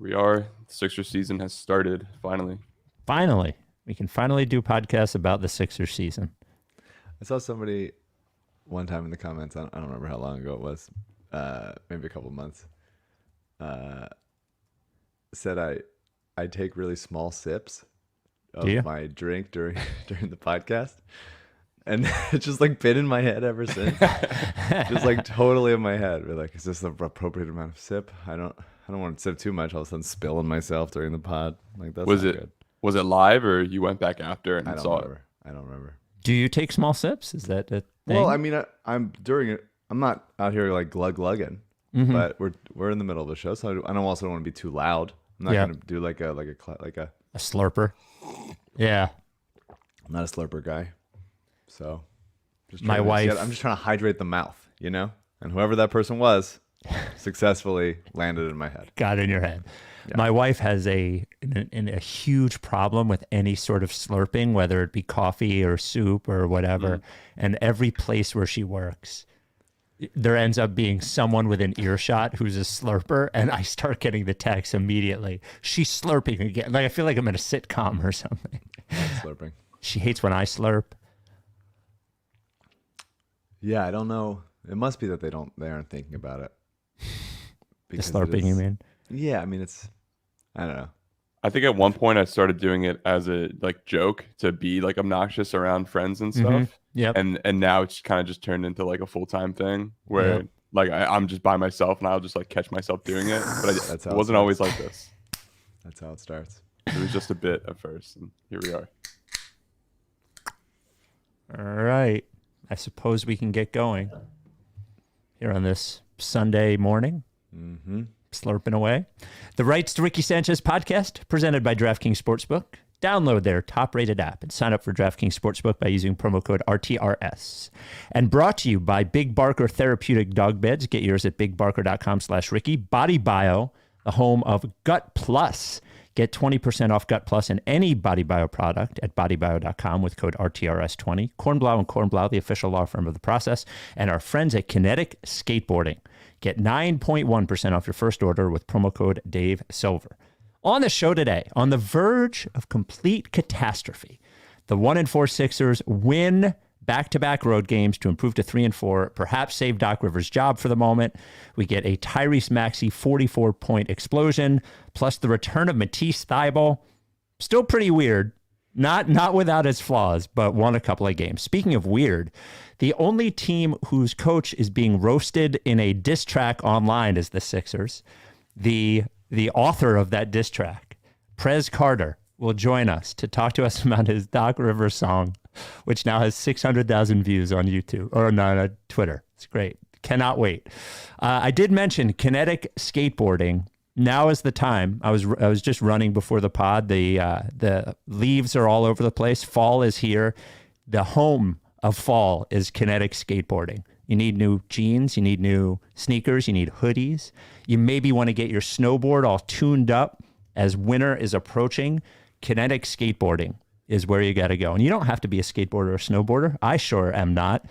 we are. Sixers season has started, finally. Finally. We can finally do podcasts about the Sixers season. I saw somebody one time in the comments, I don't remember how long ago it was, maybe a couple of months, said I take really small sips of my drink during the podcast. And it's just like been in my head ever since. Just like totally in my head. We're like, is this the appropriate amount of sip? I don't want to sip too much. All of a sudden spilling myself during the pod. Like that's not good. Was it live or you went back after and saw it? I don't remember. Do you take small sips? Is that a thing? Well, I mean, I'm during it. I'm not out here like glugging, but we're in the middle of the show, so I don't want to be too loud. I'm not gonna do like a slurper. Yeah, I'm not a slurper guy. So, my wife. I'm just trying to hydrate the mouth, and whoever that person was, successfully landed in my head. Got in your head. Yeah. My wife has a huge problem with any sort of slurping, whether it be coffee or soup or whatever. And every place where she works, there ends up being someone within earshot who's a slurper, and I start getting the text immediately. She's slurping again. Like I feel like I'm in a sitcom or something. Slurping. She hates when I slurp. Yeah, I don't know. It must be that they aren't thinking about it. The slurping, you mean? Yeah, I mean I don't know. I think at one point I started doing it as a joke to be like obnoxious around friends and stuff. Yep. And now it's kind of just turned into like a full-time thing where like I'm just by myself and I'll just like catch myself doing it. But it wasn't always like this. That's how it starts. It was just a bit at first, and here we are. All right. I suppose we can get going here on this Sunday morning. Slurping away. The Rights to Ricky Sanchez podcast, presented by DraftKings Sportsbook. Download their top-rated app and sign up for DraftKings Sportsbook by using promo code RTRS. And brought to you by Big Barker Therapeutic Dog Beds. Get yours at bigbarker.com/Ricky. Body Bio, the home of Gut Plus. Get 20% off Gut Plus in any Body Bio product at bodybio.com with code RTRS20. Kornblau Kornblau, the official law firm of the process. And our friends at Kinetic Skateboarding. Get 9.1% off your first order with promo code Dave Silver. On the show today, on the verge of complete catastrophe, the 1-4 Sixers win back-to-back road games to improve to 3-4, perhaps save Doc Rivers' job for the moment. We get a Tyrese Maxey 44-point explosion, plus the return of Matisse Thybulle. Still pretty weird. Not without its flaws, but won a couple of games. Speaking of weird, the only team whose coach is being roasted in a diss track online is the Sixers. The author of that diss track, Prez Carter, will join us to talk to us about his Doc Rivers song, which now has 600,000 views on YouTube or no, Twitter. It's great. Cannot wait. I did mention Kinetic Skateboarding. Now is the time. I was just running before the pod. The leaves are all over the place. Fall is here. The home of fall is Kinetic Skateboarding. You need new jeans. You need new sneakers. You need hoodies. You maybe want to get your snowboard all tuned up as winter is approaching. Kinetic Skateboarding is where you got to go. And you don't have to be a skateboarder or snowboarder. I sure am not.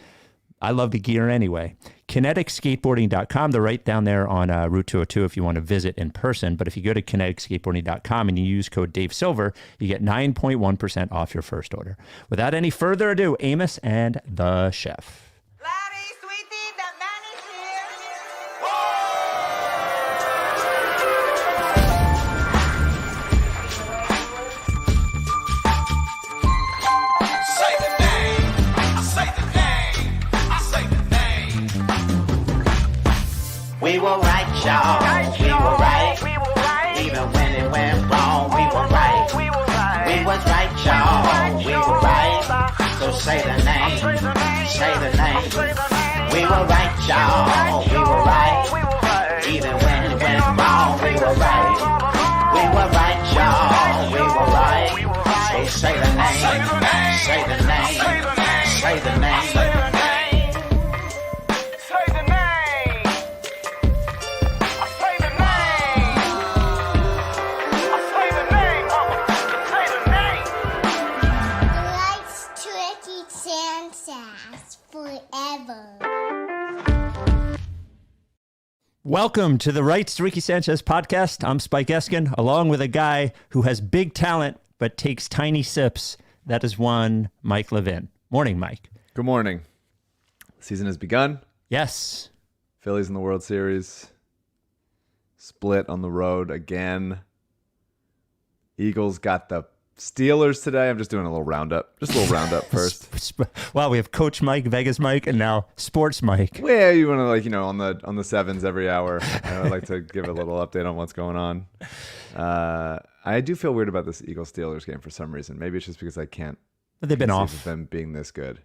I love the gear anyway. KineticSkateboarding.com. They're right down there on Route 202 if you want to visit in person. But if you go to KineticSkateboarding.com and you use code Dave Silver, you get 9.1% off your first order. Without any further ado, Amos and the chef. We were right, y'all. We were right. Even when it went wrong, we were right. We was right, y'all. We were right. So say the name. Say the name. We were right, y'all. We were right. Even when it went wrong, we were right. We were right, y'all. We were right. So say the name. Say the name. Say the name. Welcome to the Rights to Ricky Sanchez podcast. I'm Spike Eskin, along with a guy who has big talent but takes tiny sips. That is one Mike Levin. Morning, Mike. Good morning. Season has begun. Yes. Phillies in the World Series. Split on the road again. Eagles got the Steelers today. I'm just doing a little roundup. Just a little roundup first. Wow, we have Coach Mike, Vegas Mike, and now Sports Mike. Well, you want to on the sevens every hour. I would like to give a little update on what's going on. I do feel weird about this Eagles Steelers game for some reason. Maybe it's just because I can't. But they've been off of them being this good.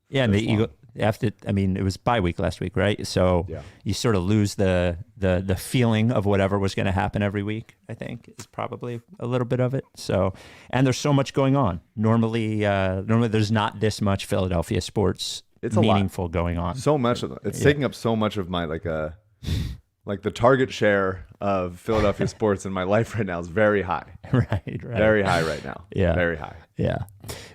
Yeah, and the Eagle it was bye week last week, right? So you sort of lose the feeling of whatever was going to happen every week. I think is probably a little bit of it. So, and there's so much going on. Normally there's not this much Philadelphia sports. It's meaningful going on. So much of it. It's taking up so much of my like the target share of Philadelphia sports in my life right now is very high. Right. Very high right now. Yeah. Very high. Yeah.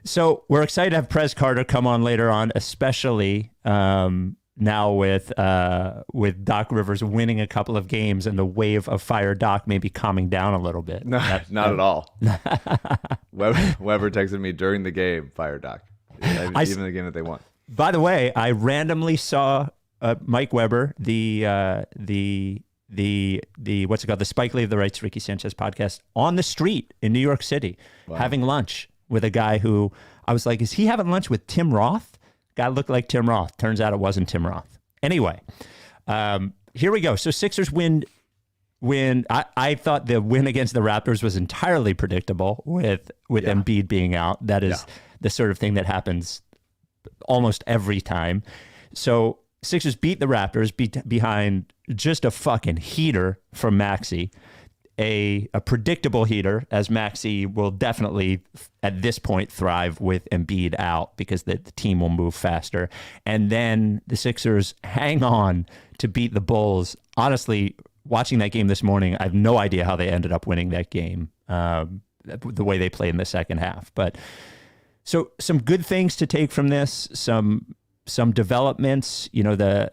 So we're excited to have Prez Carter come on later on, especially now with Doc Rivers winning a couple of games and the wave of fire Doc maybe calming down a little bit. No, not at all. Weber texted me during the game, fire Doc. Even the game that they won. By the way, I randomly saw Mike Weber, the what's it called, the Spike Lee of the Rights to Ricky Sanchez podcast, on the street in New York City, having lunch with a guy who I was like, is he having lunch with Tim Roth? Guy looked like Tim Roth. Turns out it wasn't Tim Roth. Anyway, here we go. So Sixers win. I thought the win against the Raptors was entirely predictable with Embiid being out. That is the sort of thing that happens almost every time. So Sixers beat the Raptors behind just a fucking heater from Maxey, a predictable heater, as Maxey will definitely at this point thrive with Embiid out because the team will move faster. And then the Sixers hang on to beat the Bulls. Honestly, watching that game this morning, I have no idea how they ended up winning that game, the way they played in the second half. But so some good things to take from this, some developments, I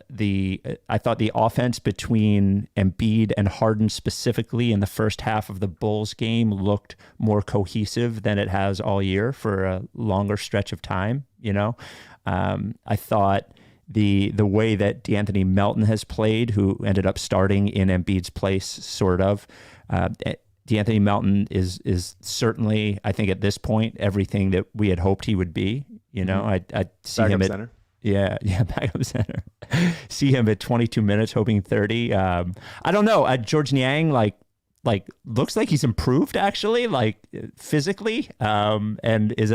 thought the offense between Embiid and Harden specifically in the first half of the Bulls game looked more cohesive than it has all year for a longer stretch of time. I thought the way that D'Anthony Melton has played, who ended up starting in Embiid's place, sort of. D'Anthony Melton is certainly, I think at this point, everything that we had hoped he would be. I see him at center. Yeah, backup center. See him at 22 minutes, hoping 30. I don't know. George Niang, like looks like he's improved actually, like physically, and is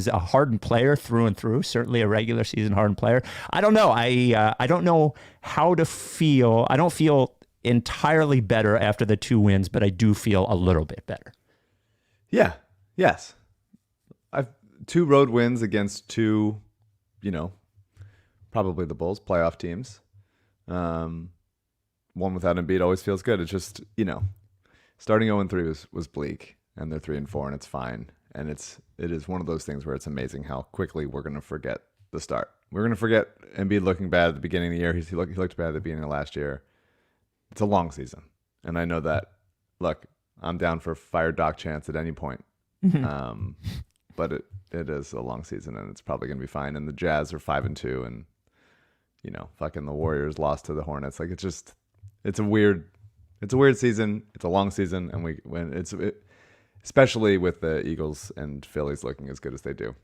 a hardened player through and through. Certainly a regular season hardened player. I don't know. I don't know how to feel. I don't feel entirely better after the 2 wins, but I do feel a little bit better. Yeah. Yes. I've 2 road wins against 2, probably the Bulls, playoff teams. One without Embiid always feels good. It's just, starting 0-3 was bleak, and they're 3-4, and it's fine. And it is one of those things where it's amazing how quickly we're going to forget the start. We're going to forget Embiid looking bad at the beginning of the year. He looked bad at the beginning of last year. It's a long season, and I know that. Look, I'm down for fire Doc chance at any point. But it is a long season, and it's probably going to be fine. And the Jazz are 5-2, and fucking the Warriors lost to the Hornets. Like it's a weird season. It's a long season, and especially with the Eagles and Phillies looking as good as they do.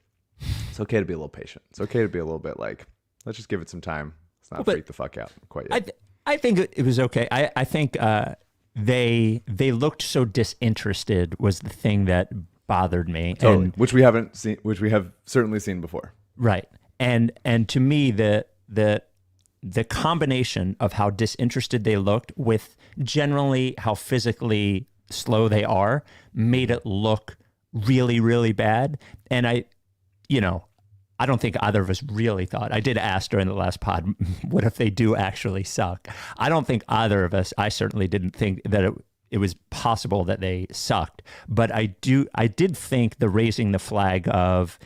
It's okay to be a little patient. It's okay to be a little bit like, let's just give it some time. Let's not freak the fuck out quite yet. I think it was okay. I think they looked so disinterested was the thing that bothered me. Totally. And, which we haven't seen, which we have certainly seen before. Right. And to me, the combination of how disinterested they looked with generally how physically slow they are made it look really, really bad. And I don't think either of us really thought. I did ask during the last pod, what if they do actually suck? I don't think either of us, I certainly didn't think that it was possible that they sucked. But I did think the raising the flag of,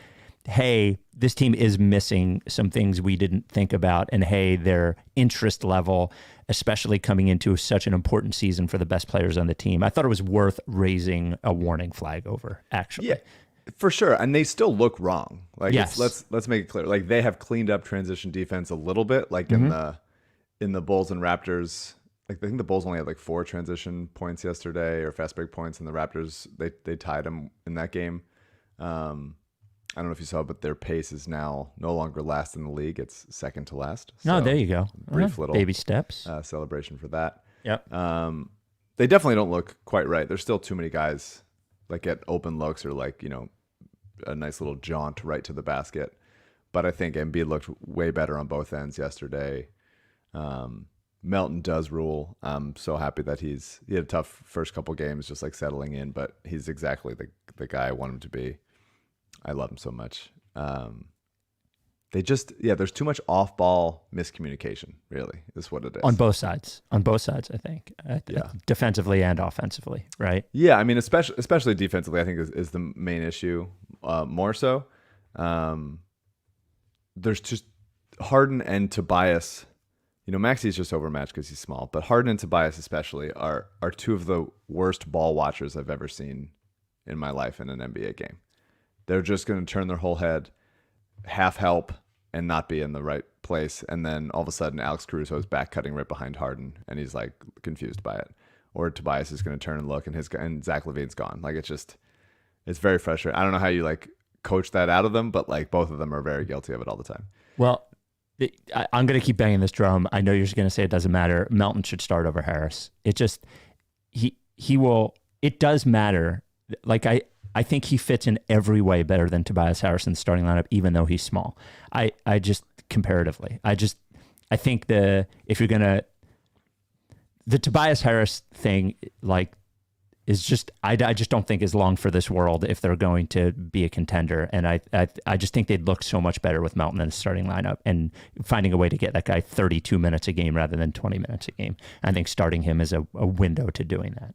hey, this team is missing some things we didn't think about, and hey, their interest level especially coming into such an important season for the best players on the team. I thought it was worth raising a warning flag over, actually. Yeah, for sure. And they still look wrong. Like, yes. let's make it clear. Like, they have cleaned up transition defense a little bit. Like in the Bulls and Raptors, like I think the Bulls only had like 4 transition points yesterday, or fast break points, and the Raptors they tied them in that game. I don't know if you saw, but their pace is now no longer last in the league. It's second to last. So there you go. Brief little baby steps. Celebration for that. Yep. They definitely don't look quite right. There's still too many guys like get open looks or like, you know, a nice little jaunt right to the basket. But I think Embiid looked way better on both ends yesterday. Melton does rule. I'm so happy that he had a tough first couple games just like settling in, but he's exactly the guy I want him to be. I love him so much. There's too much off-ball miscommunication, really, is what it is. On both sides, I think. Defensively and offensively, right? Yeah, I mean, especially defensively, I think is the main issue more so. There's just Harden and Tobias. You know, Maxi's just overmatched because he's small, but Harden and Tobias especially are two of the worst ball watchers I've ever seen in my life in an NBA game. They're just going to turn their whole head, half help, and not be in the right place. And then all of a sudden, Alex Caruso is back cutting right behind Harden, and he's like confused by it. Or Tobias is going to turn and look, and Zach LaVine's gone. Like it's very frustrating. I don't know how you like coach that out of them, but like both of them are very guilty of it all the time. Well, I'm going to keep banging this drum. I know you're just going to say it doesn't matter. Melton should start over Harris. It just he will. It does matter. Like I think he fits in every way better than Tobias Harris in the starting lineup, even though he's small. I just comparatively, I think if you're gonna, the Tobias Harris thing, like, is just, I just don't think is long for this world if they're going to be a contender. And I just think they'd look so much better with Melton in the starting lineup and finding a way to get that guy 32 minutes a game rather than 20 minutes a game. I think starting him is a window to doing that.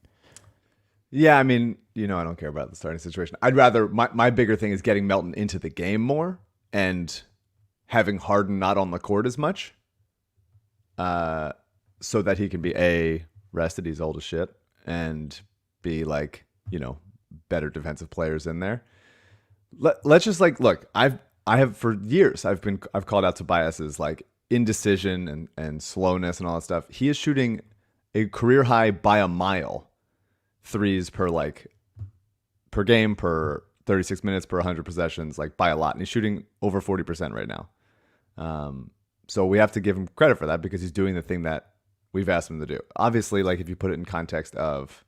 Yeah, I mean, you know, I don't care about the starting situation. I'd rather, my bigger thing is getting Melton into the game more and having Harden not on the court as much so that he can be rested, he's old as shit, and be like, you know, better defensive players in there. Let's just like, look, I have for years, I've called out Tobias's like indecision and slowness and all that stuff. He is shooting a career high by a mile threes per game, per 36 minutes, per 100 possessions, like by a lot. And he's shooting over 40% right now. So we have to give him credit for that because he's doing the thing that we've asked him to do. Obviously, like if you put it in context of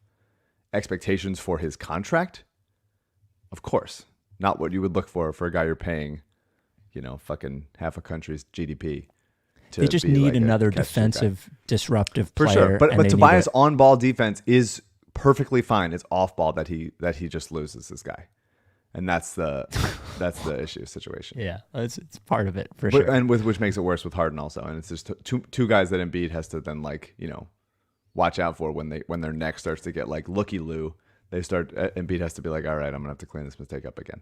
expectations for his contract, of course, not what you would look for a guy you're paying, you know, fucking half a country's GDP. They just need like another defensive, disruptive player. For sure. But Tobias on-ball defense is perfectly fine. It's off-ball that he just loses this guy. And that's the issue situation. Yeah, it's part of it for sure. And which makes it worse with Harden also. And it's just two guys that Embiid has to then like, you know, watch out for when their neck starts to get like looky-loo. Embiid has to be like, all right, I'm gonna have to clean this mistake up again.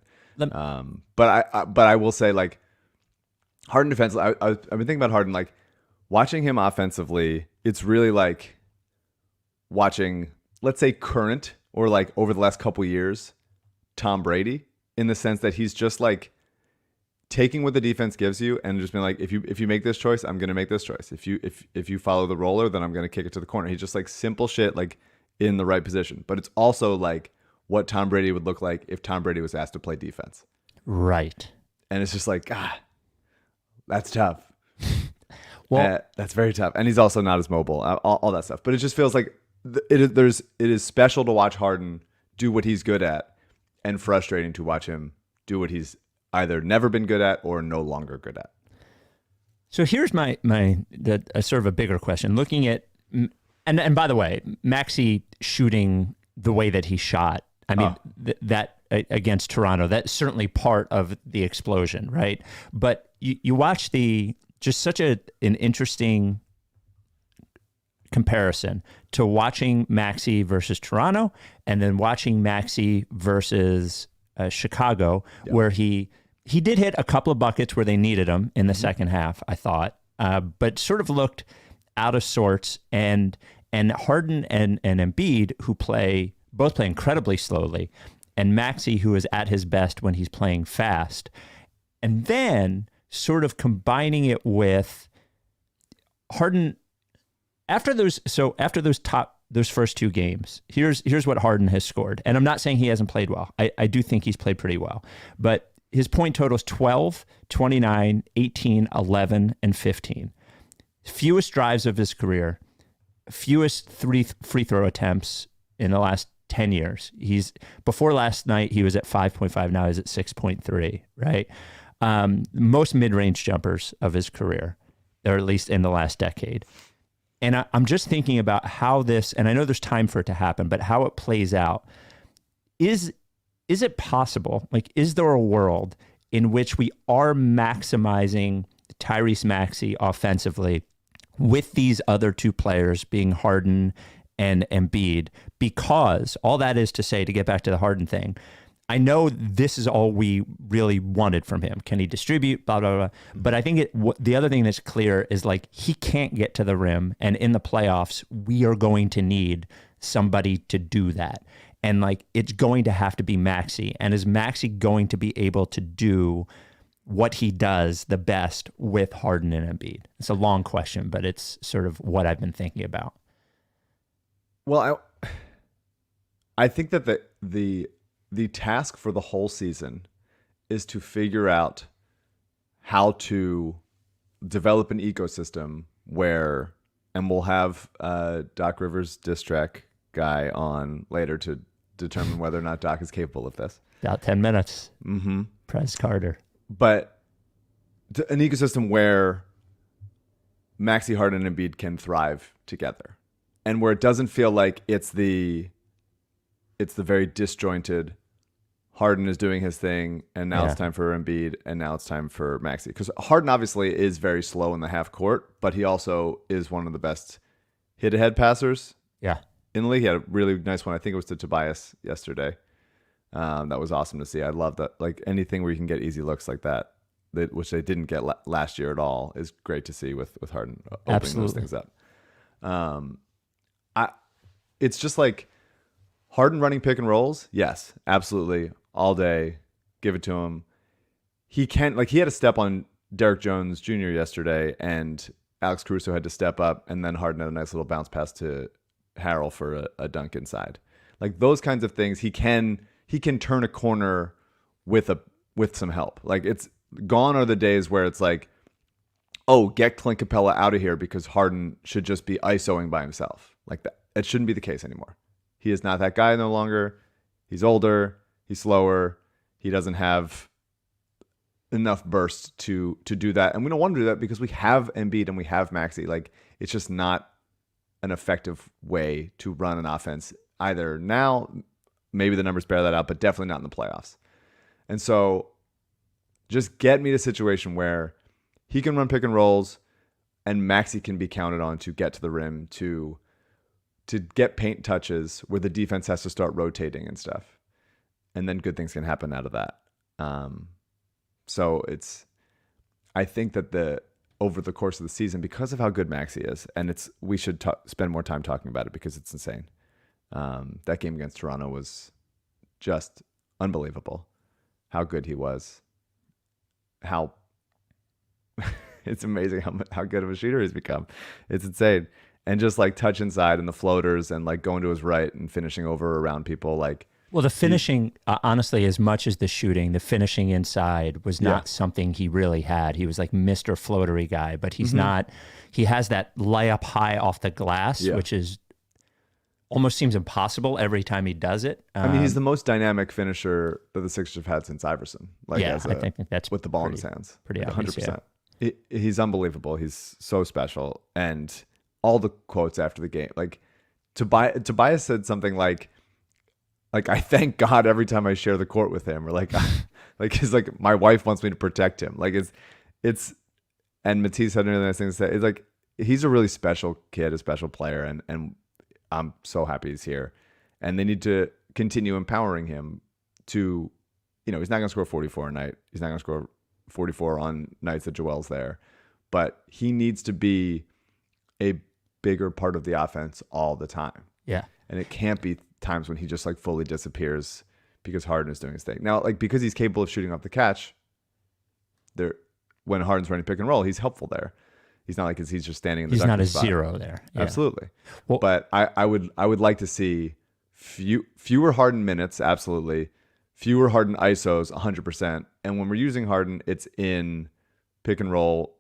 But I will say, like, Harden defense. I've been thinking about Harden, like watching him offensively. It's really like watching, let's say, current or like over the last couple years, Tom Brady, in the sense that he's just like taking what the defense gives you and just being like, if you make this choice, I'm gonna make this choice. If you follow the roller, then I'm gonna kick it to the corner. He's just like simple shit, like in the right position. But it's also like what Tom Brady would look like if Tom Brady was asked to play defense. Right. And it's just like, that's tough. Well, that's very tough. And he's also not as mobile, all that stuff. But it just feels like it is special to watch Harden do what he's good at, and frustrating to watch him do what he's either never been good at or no longer good at. So here's my sort of a bigger question. Looking at, and by the way, Maxey shooting the way that he shot, I mean, that against Toronto, that's certainly part of the explosion, right? But you watch just such an interesting comparison to watching Maxey versus Toronto and then watching Maxey versus Chicago, where he did hit a couple of buckets where they needed him in the second half, I thought, but sort of looked out of sorts, and Harden and Embiid, who both play incredibly slowly, and Maxey, who is at his best when he's playing fast, and then sort of combining it with Harden after those first two games. Here's what Harden has scored, and I'm not saying he hasn't played well. I do think he's played pretty well, but his point totals 12, 29, 18, 11, and 15. Fewest drives of his career, fewest free throw attempts in the last 10 years. Before last night, he was at 5.5. Now he's at 6.3, right? Most mid-range jumpers of his career, or at least in the last decade. And I'm just thinking about how this, and I know there's time for it to happen, but how it plays out. Is it possible, like, is there a world in which we are maximizing Tyrese Maxey offensively with these other two players being Harden and Embiid? Because all that is to say, to get back to the Harden thing, I know this is all we really wanted from him. Can he distribute? Blah, blah, blah. But I think the other thing that's clear is, like, he can't get to the rim. And in the playoffs, we are going to need somebody to do that. And, like, it's going to have to be Maxey. And is Maxey going to be able to do what he does the best with Harden and Embiid? It's a long question, but it's sort of what I've been thinking about. Well, I think that the task for the whole season is to figure out how to develop an ecosystem where, and we'll have Doc Rivers diss track guy on later to determine whether or not Doc is capable of this. About 10 minutes. Mm-hmm. Prez Carter. But an ecosystem where Maxey, Harden, and Embiid can thrive together, and where it doesn't feel like it's the very disjointed Harden is doing his thing, and now it's time for Embiid, and now it's time for Maxey. Because Harden obviously is very slow in the half court, but he also is one of the best hit-ahead passers in the league. He had a really nice one. I think it was to Tobias yesterday. That was awesome to see. I love that. Like, anything where you can get easy looks like that, which they didn't get last year at all, is great to see with Harden opening those things up. It's just like Harden running pick and rolls. Yes, absolutely. All day. Give it to him. He had a step on Derek Jones Jr. yesterday, and Alex Caruso had to step up, and then Harden had a nice little bounce pass to Harrell for a dunk inside. Like, those kinds of things, he can turn a corner with some help. Like, it's gone are the days where it's like, oh, get Clint Capella out of here because Harden should just be ISOing by himself. Like, that. It shouldn't be the case anymore. He is not that guy no longer. He's older. He's slower. He doesn't have enough burst to do that. And we don't want to do that because we have Embiid and we have Maxey. Like, it's just not an effective way to run an offense either now. Maybe the numbers bear that out, but definitely not in the playoffs. And so just get me to a situation where he can run pick and rolls and Maxey can be counted on to get to the rim, to get paint touches where the defense has to start rotating and stuff. And then good things can happen out of that. So I think that over the course of the season, because of how good Maxey is, and we should spend more time talking about it because it's insane. That game against Toronto was just unbelievable. How good he was. How it's amazing how good of a shooter he's become. It's insane. And just like touch inside and the floaters and like going to his right and finishing over around people. Like, well, the finishing, honestly, as much as the shooting, the finishing inside was not something he really had. He was like Mr. Floatery guy, but he's not. He has that layup high off the glass, which is almost seems impossible every time he does it. I mean, he's the most dynamic finisher that the Sixers have had since Iverson. Like, I think that's with the ball in his hands. Pretty obvious, 100%. Yeah. He's unbelievable. He's so special. And all the quotes after the game, like Tobias said something like I thank God every time I share the court with him, or like he's like, my wife wants me to protect him. Like it's and Matisse had another nice thing to say. It's like, he's a really special kid, a special player, and I'm so happy he's here. And they need to continue empowering him to, he's not going to score 44 a night. He's not going to score 44 on nights that Joel's there, but he needs to be a bigger part of the offense all the time. Yeah. And it can't be times when he just like fully disappears because Harden is doing his thing. Now, like because he's capable of shooting off the catch, when Harden's running pick and roll, he's helpful there. He's not like he's just standing in the He's not a spot. zero there. Yeah. Absolutely. Well, but I would like to see fewer Harden minutes, absolutely. Fewer Harden ISOs, 100%. And when we're using Harden, it's in pick and roll,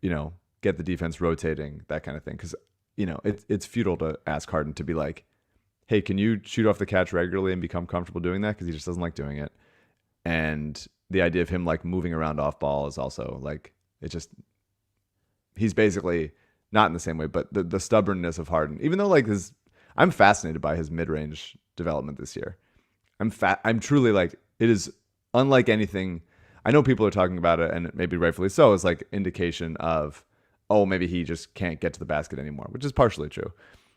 get the defense rotating, that kind of thing. Because, it's futile to ask Harden to be like, hey, can you shoot off the catch regularly and become comfortable doing that? Because he just doesn't like doing it. And the idea of him like moving around off ball is also like, he's basically not in the same way, but the stubbornness of Harden, even though like I'm fascinated by his mid-range development this year. I'm truly like, it is unlike anything. I know people are talking about it, and maybe rightfully so, is like indication of, oh, maybe he just can't get to the basket anymore, which is partially true.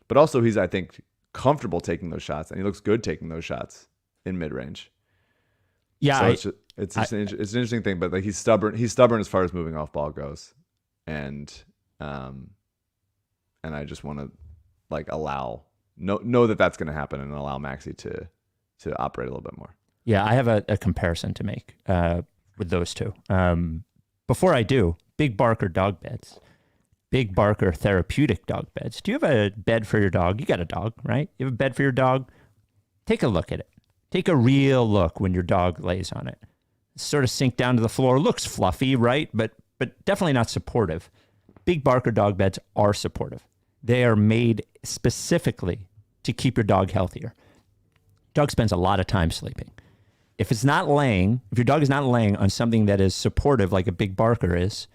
But also he's, I think, comfortable taking those shots, and he looks good taking those shots in mid-range. Yeah. So it's an interesting thing, but like he's stubborn as far as moving off ball goes. And I just want to like know that that's going to happen and allow Maxey to operate a little bit more. Yeah, I have a comparison to make with those two. Before I do, Big Barker dog beds, Big Barker therapeutic dog beds. Do you have a bed for your dog? You got a dog, right? You have a bed for your dog? Take a look at it. Take a real look when your dog lays on it. Sort of sink down to the floor. Looks fluffy, right? But definitely not supportive. Big Barker dog beds are supportive. They are made specifically to keep your dog healthier. Dog spends a lot of time sleeping. If your dog is not laying on something that is supportive like a Big Barker is,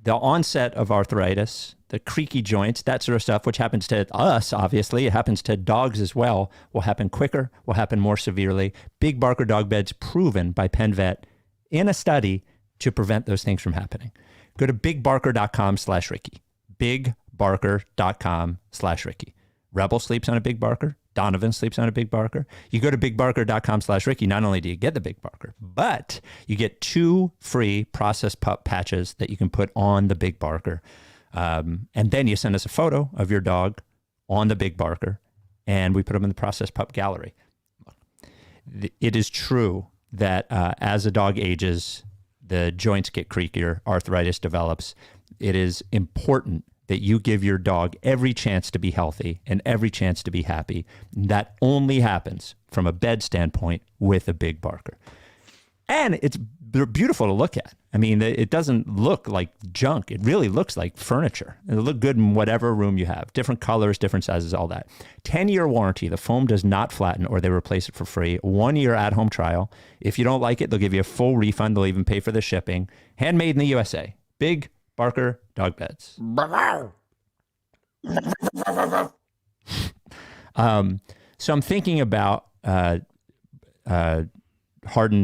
the onset of arthritis, the creaky joints, that sort of stuff, which happens to us, obviously, it happens to dogs as well, will happen quicker, will happen more severely. Big Barker dog beds proven by Penn Vet in a study to prevent those things from happening. Go to bigbarker.com/Ricky. Bigbarker.com/Ricky. Rebel sleeps on a Big Barker. Donovan sleeps on a Big Barker. You go to bigbarker.com/Ricky. Not only do you get the Big Barker, but you get 2 free processed pup patches that you can put on the Big Barker. And then you send us a photo of your dog on the Big Barker, and we put them in the processed pup gallery. It is true that as a dog ages, the joints get creakier, arthritis develops. It is important that you give your dog every chance to be healthy and every chance to be happy. That only happens from a bed standpoint with a Big Barker. And they're beautiful to look at. I mean, it doesn't look like junk. It really looks like furniture. It'll look good in whatever room you have. Different colors, different sizes, all that. 10-year warranty. The foam does not flatten or they replace it for free. 1-year at-home trial. If you don't like it, they'll give you a full refund. They'll even pay for the shipping. Handmade in the USA. Big Barker dog beds. So I'm thinking about Harden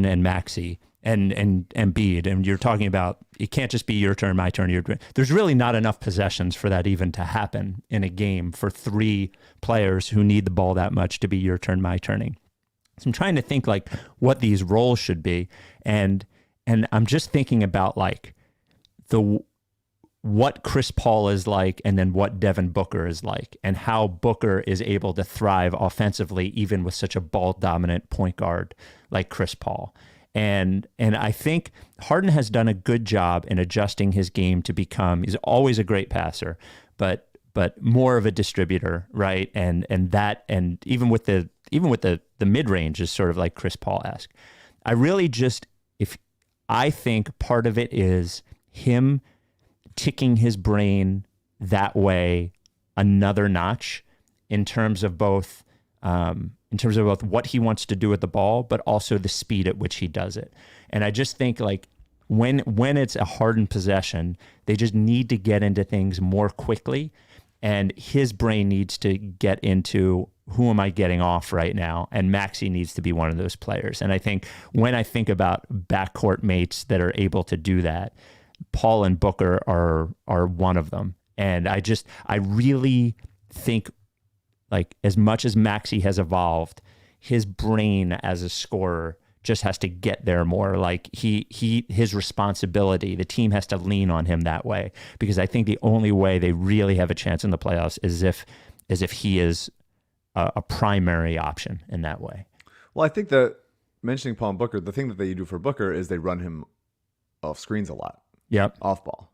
and Maxey and Embiid, and you're talking about it can't just be your turn, my turn. There's really not enough possessions for that even to happen in a game for 3 players who need the ball that much to be your turn, my turning. So I'm trying to think like what these roles should be, and I'm just thinking about like what Chris Paul is like and then what Devin Booker is like and how Booker is able to thrive offensively even with such a ball-dominant point guard like Chris Paul. And I think Harden has done a good job in adjusting his game to become, he's always a great passer, but more of a distributor, right? And even with the mid-range is sort of like Chris Paul-esque. I think part of it is him ticking his brain that way another notch in terms of both what he wants to do with the ball, but also the speed at which he does it. And I just think like when it's a Harden possession, they just need to get into things more quickly, and his brain needs to get into who am I getting off right now? And Maxey needs to be one of those players. And I think when I think about backcourt mates that are able to do that, Paul and Booker are one of them. And I really think like as much as Maxey has evolved, his brain as a scorer just has to get there more. Like his responsibility, the team has to lean on him that way, because I think the only way they really have a chance in the playoffs is if he is a primary option in that way. Well, I think that mentioning Paul and Booker, the thing that they do for Booker is they run him off screens a lot. Yep. Off ball.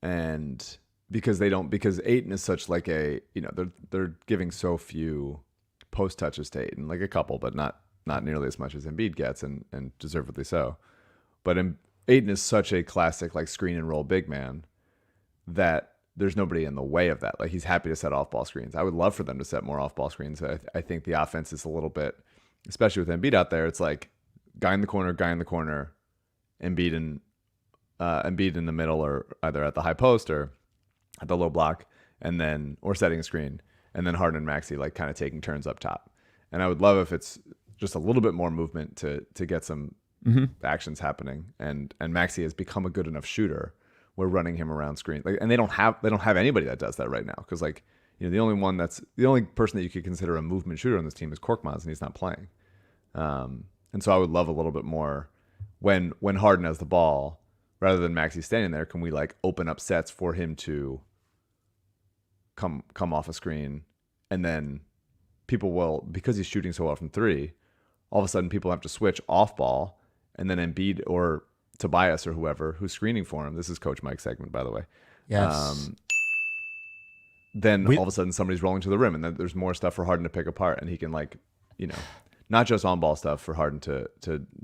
And because Ayton is such like a, they're giving so few post touches to Ayton, like a couple, but not nearly as much as Embiid gets, and deservedly so. But Ayton is such a classic like screen and roll big man that there's nobody in the way of that. Like, he's happy to set off ball screens. I would love for them to set more off ball screens. I think the offense is a little bit, especially with Embiid out there, it's like guy in the corner, Embiid in the middle, or either at the high post or at the low block, and then or setting a screen, and then Harden and Maxey like kind of taking turns up top. And I would love if it's just a little bit more movement to get some actions happening. And Maxey has become a good enough shooter. We're running him around screen, like, and they don't have anybody that does that right now, because like, the only person that you could consider a movement shooter on this team is Korkmaz, and he's not playing. And so I would love a little bit more when Harden has the ball, rather than Maxey standing there. Can we like open up sets for him to come off a screen, and then people will, because he's shooting so well from three, all of a sudden people have to switch off ball, and then Embiid or Tobias or whoever who's screening for him. This is Coach Mike's segment, by the way. Yes. Then all of a sudden somebody's rolling to the rim, and then there's more stuff for Harden to pick apart, and he can like, not just on ball stuff for Harden to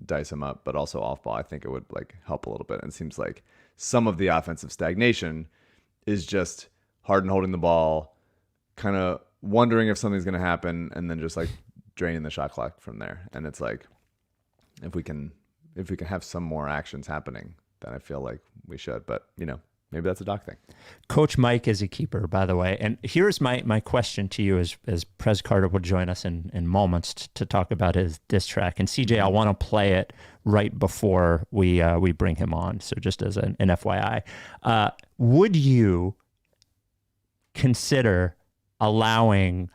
dice him up, but also off ball. I think it would like help a little bit. And it seems like some of the offensive stagnation is just Harden holding the ball, kind of wondering if something's going to happen, and then just like draining the shot clock from there. And it's like, if we can have some more actions happening, then I feel like we should. But maybe that's a Doc thing. Coach Mike is a keeper, by the way. And here's my question to you as Prez Carter will join us in moments to talk about his diss track. And CJ, I want to play it right before we bring him on. So just as an FYI, would you consider allowing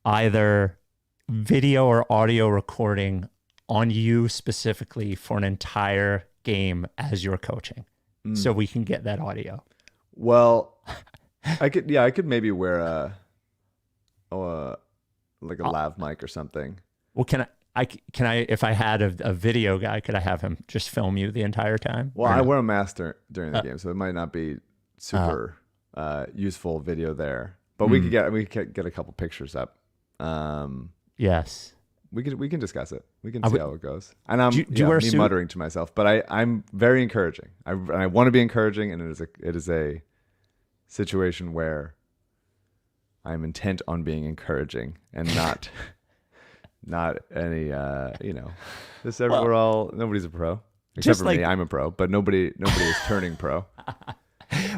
either video or audio recording on you specifically for an entire game as you're coaching, so we can get that audio? Well, I could maybe wear a lav mic or something. Well, can I if I had a video guy, could I have him just film you the entire time? Well, I wear a mask during the game, so it might not be super useful video there. But we could get a couple pictures up. Yes. We can discuss it. We can see how it goes. And I'm do you wear me suit? muttering to myself, but I'm very encouraging. I want to be encouraging, and it is a situation where I'm intent on being encouraging and not any nobody's a pro except for me. I'm a pro, but nobody is turning pro.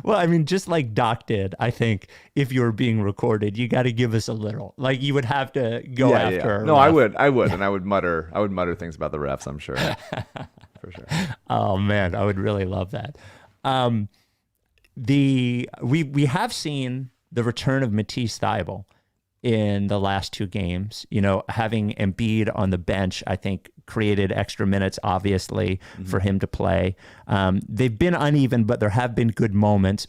Well, I mean, just like Doc did, I think if you were being recorded, you got to give us a little. Like, you would have to go after. No, I would, and I would mutter things about the refs, I'm sure, for sure. Oh man, I would really love that. We have seen the return of Matisse Thybulle in the last two games. Having Embiid on the bench, I think, created extra minutes, obviously, for him to play. They've been uneven, but there have been good moments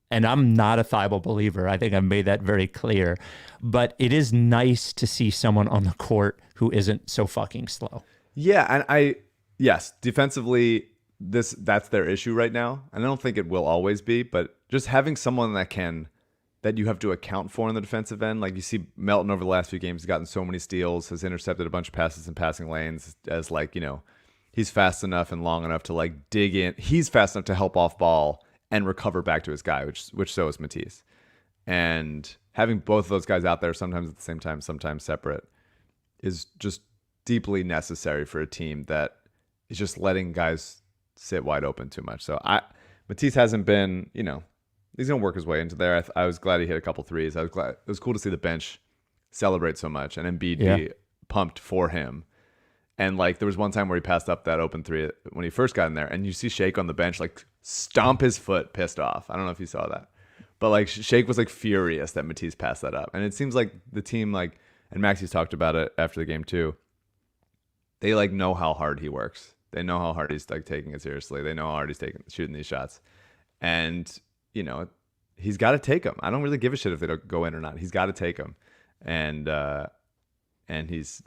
and I'm not a Thybulle believer. I think I've made that very clear. But it is nice to see someone on the court who isn't so fucking slow. Yeah, and yes, defensively, that's their issue right now. And I don't think it will always be, but just having someone that you have to account for in the defensive end. Like, you see Melton over the last few games has gotten so many steals, has intercepted a bunch of passes in passing lanes, as like, he's fast enough and long enough to like dig in. He's fast enough to help off ball and recover back to his guy, which so is Matisse. And having both of those guys out there, sometimes at the same time, sometimes separate, is just deeply necessary for a team that is just letting guys sit wide open too much. So Matisse hasn't been, he's going to work his way into there. I was glad he hit a couple threes. It was cool to see the bench celebrate so much and Embiid be pumped for him. And like, there was one time where he passed up that open three when he first got in there, and you see Shake on the bench like stomp his foot, pissed off. I don't know if you saw that, but like Shake was like furious that Matisse passed that up. And it seems like the team, like, and Maxey's talked about it after the game too, they like know how hard he works. They know how hard he's like taking it seriously. They know how hard he's shooting these shots. And, he's got to take them. I don't really give a shit if they don't go in or not. He's got to take them. And he's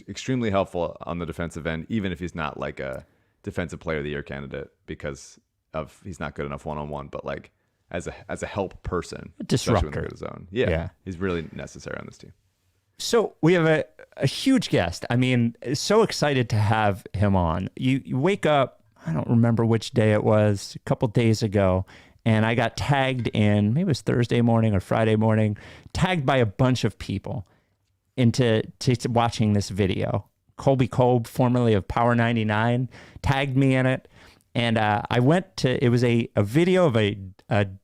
extremely helpful on the defensive end, even if he's not like a defensive player of the year candidate because he's not good enough one-on-one, but like as a help person, a disruptor. Especially when the zone. Yeah, he's really necessary on this team. So we have a huge guest. I mean, so excited to have him on. You wake up, I don't remember which day it was, a couple days ago, and I got tagged in, maybe it was Thursday morning or Friday morning, tagged by a bunch of people into watching this video. Colby Kolb, formerly of Power 99, tagged me in it. And I went to, it was a video of a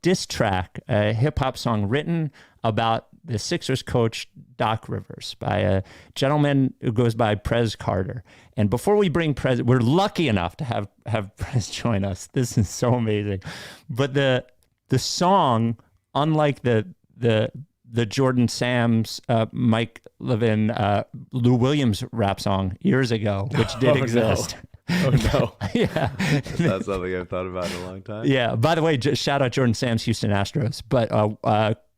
diss track, a hip hop song written about the Sixers coach, Doc Rivers, by a gentleman who goes by Prez Carter. And before we bring Prez, we're lucky enough to have Prez join us. This is so amazing. But the song, unlike the Jordan Sams, Mike Levin, Lou Williams rap song years ago, which did exist. No. Oh no! Yeah, that's something I've thought about in a long time. Yeah. By the way, just shout out Jordan Sams, Houston Astros, but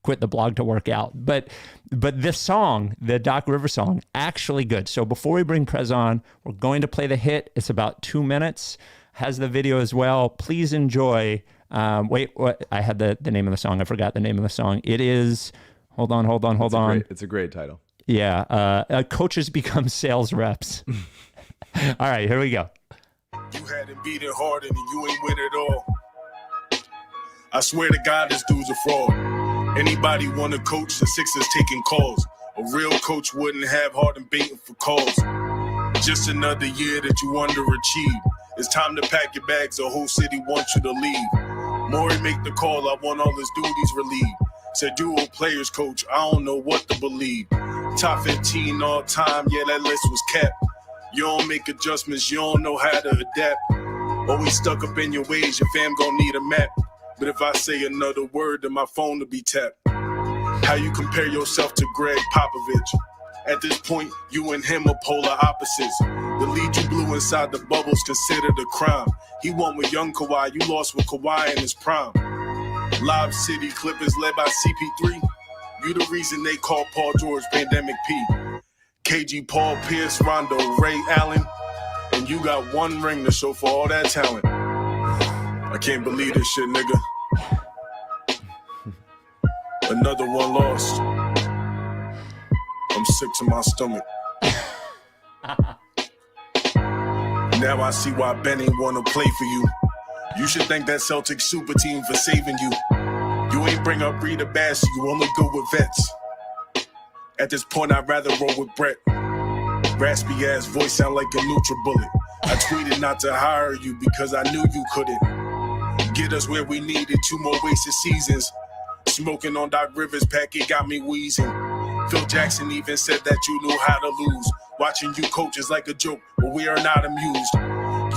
quit the blog to work out. But this song, the Doc Rivers song, actually good. So before we bring Prez on, we're going to play the hit. It's about 2 minutes. Has the video as well. Please enjoy. Wait, what? I had the name of the song. I forgot the name of the song. It is. Hold on. It's a great title. Yeah. Coaches become sales reps. All right, here we go. You hadn't beat it hard and you ain't win it all. I swear to God, this dude's a fraud. Anybody want to coach, the Sixers taking calls. A real coach wouldn't have Harden baiting for calls. Just another year that you underachieved. It's time to pack your bags, the whole city wants you to leave. Maury make the call, I want all his duties relieved. Said dual players coach, I don't know what to believe. Top 15 all time, yeah, that list was capped. You don't make adjustments, you don't know how to adapt. Always stuck up in your ways, your fam gon' need a map. But if I say another word, then my phone will be tapped. How you compare yourself to Greg Popovich? At this point, you and him are polar opposites. The lead you blew inside the bubble's considered a crime. He won with young Kawhi, you lost with Kawhi in his prime. Live City Clippers led by CP3. You the reason they call Paul George Pandemic P. KG, Paul Pierce, Rondo, Ray Allen. And you got one ring to show for all that talent. I can't believe this shit, nigga. Another one lost. I'm sick to my stomach. Now I see why Ben ain't wanna play for you. You should thank that Celtics super team for saving you. You ain't bring up Rita Bass, you only go with vets. At this point, I'd rather roll with Brett. Raspy ass voice sound like a NutriBullet. I tweeted not to hire you because I knew you couldn't get us where we needed. 2 more wasted seasons. Smoking on Doc Rivers' pack, it got me wheezing. Phil Jackson even said that you knew how to lose. Watching you coach is like a joke, but we are not amused.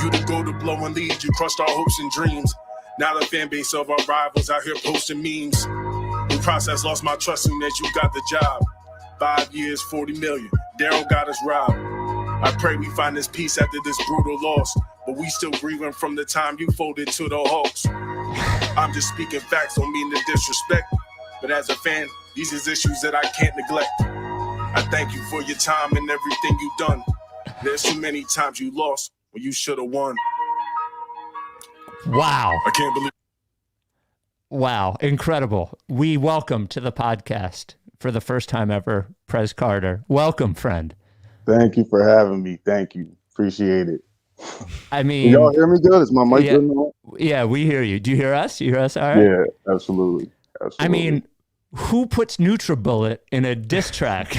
You to go to blowing leads, you crushed our hopes and dreams. Now the fan base of our rivals out here posting memes. In process, lost my trust soon as you got the job. 5 years, 40 million. Daryl got us robbed. I pray we find this peace after this brutal loss, but we still grieving from the time you folded to the Hawks. I'm just speaking facts, don't mean to disrespect, but as a fan, these is issues that I can't neglect. I thank you for your time and everything you've done. There's too many times you lost when you should have won. Wow. I can't believe. Wow. Incredible. We welcome to the podcast for the first time ever, Prez Carter. Welcome, friend. Thank you for having me. Thank you. Appreciate it. I mean, can y'all hear me good? Is my mic good now? Yeah, we hear you. Do you hear us? You hear us all right? Yeah, absolutely. I mean, who puts NutriBullet in a diss track?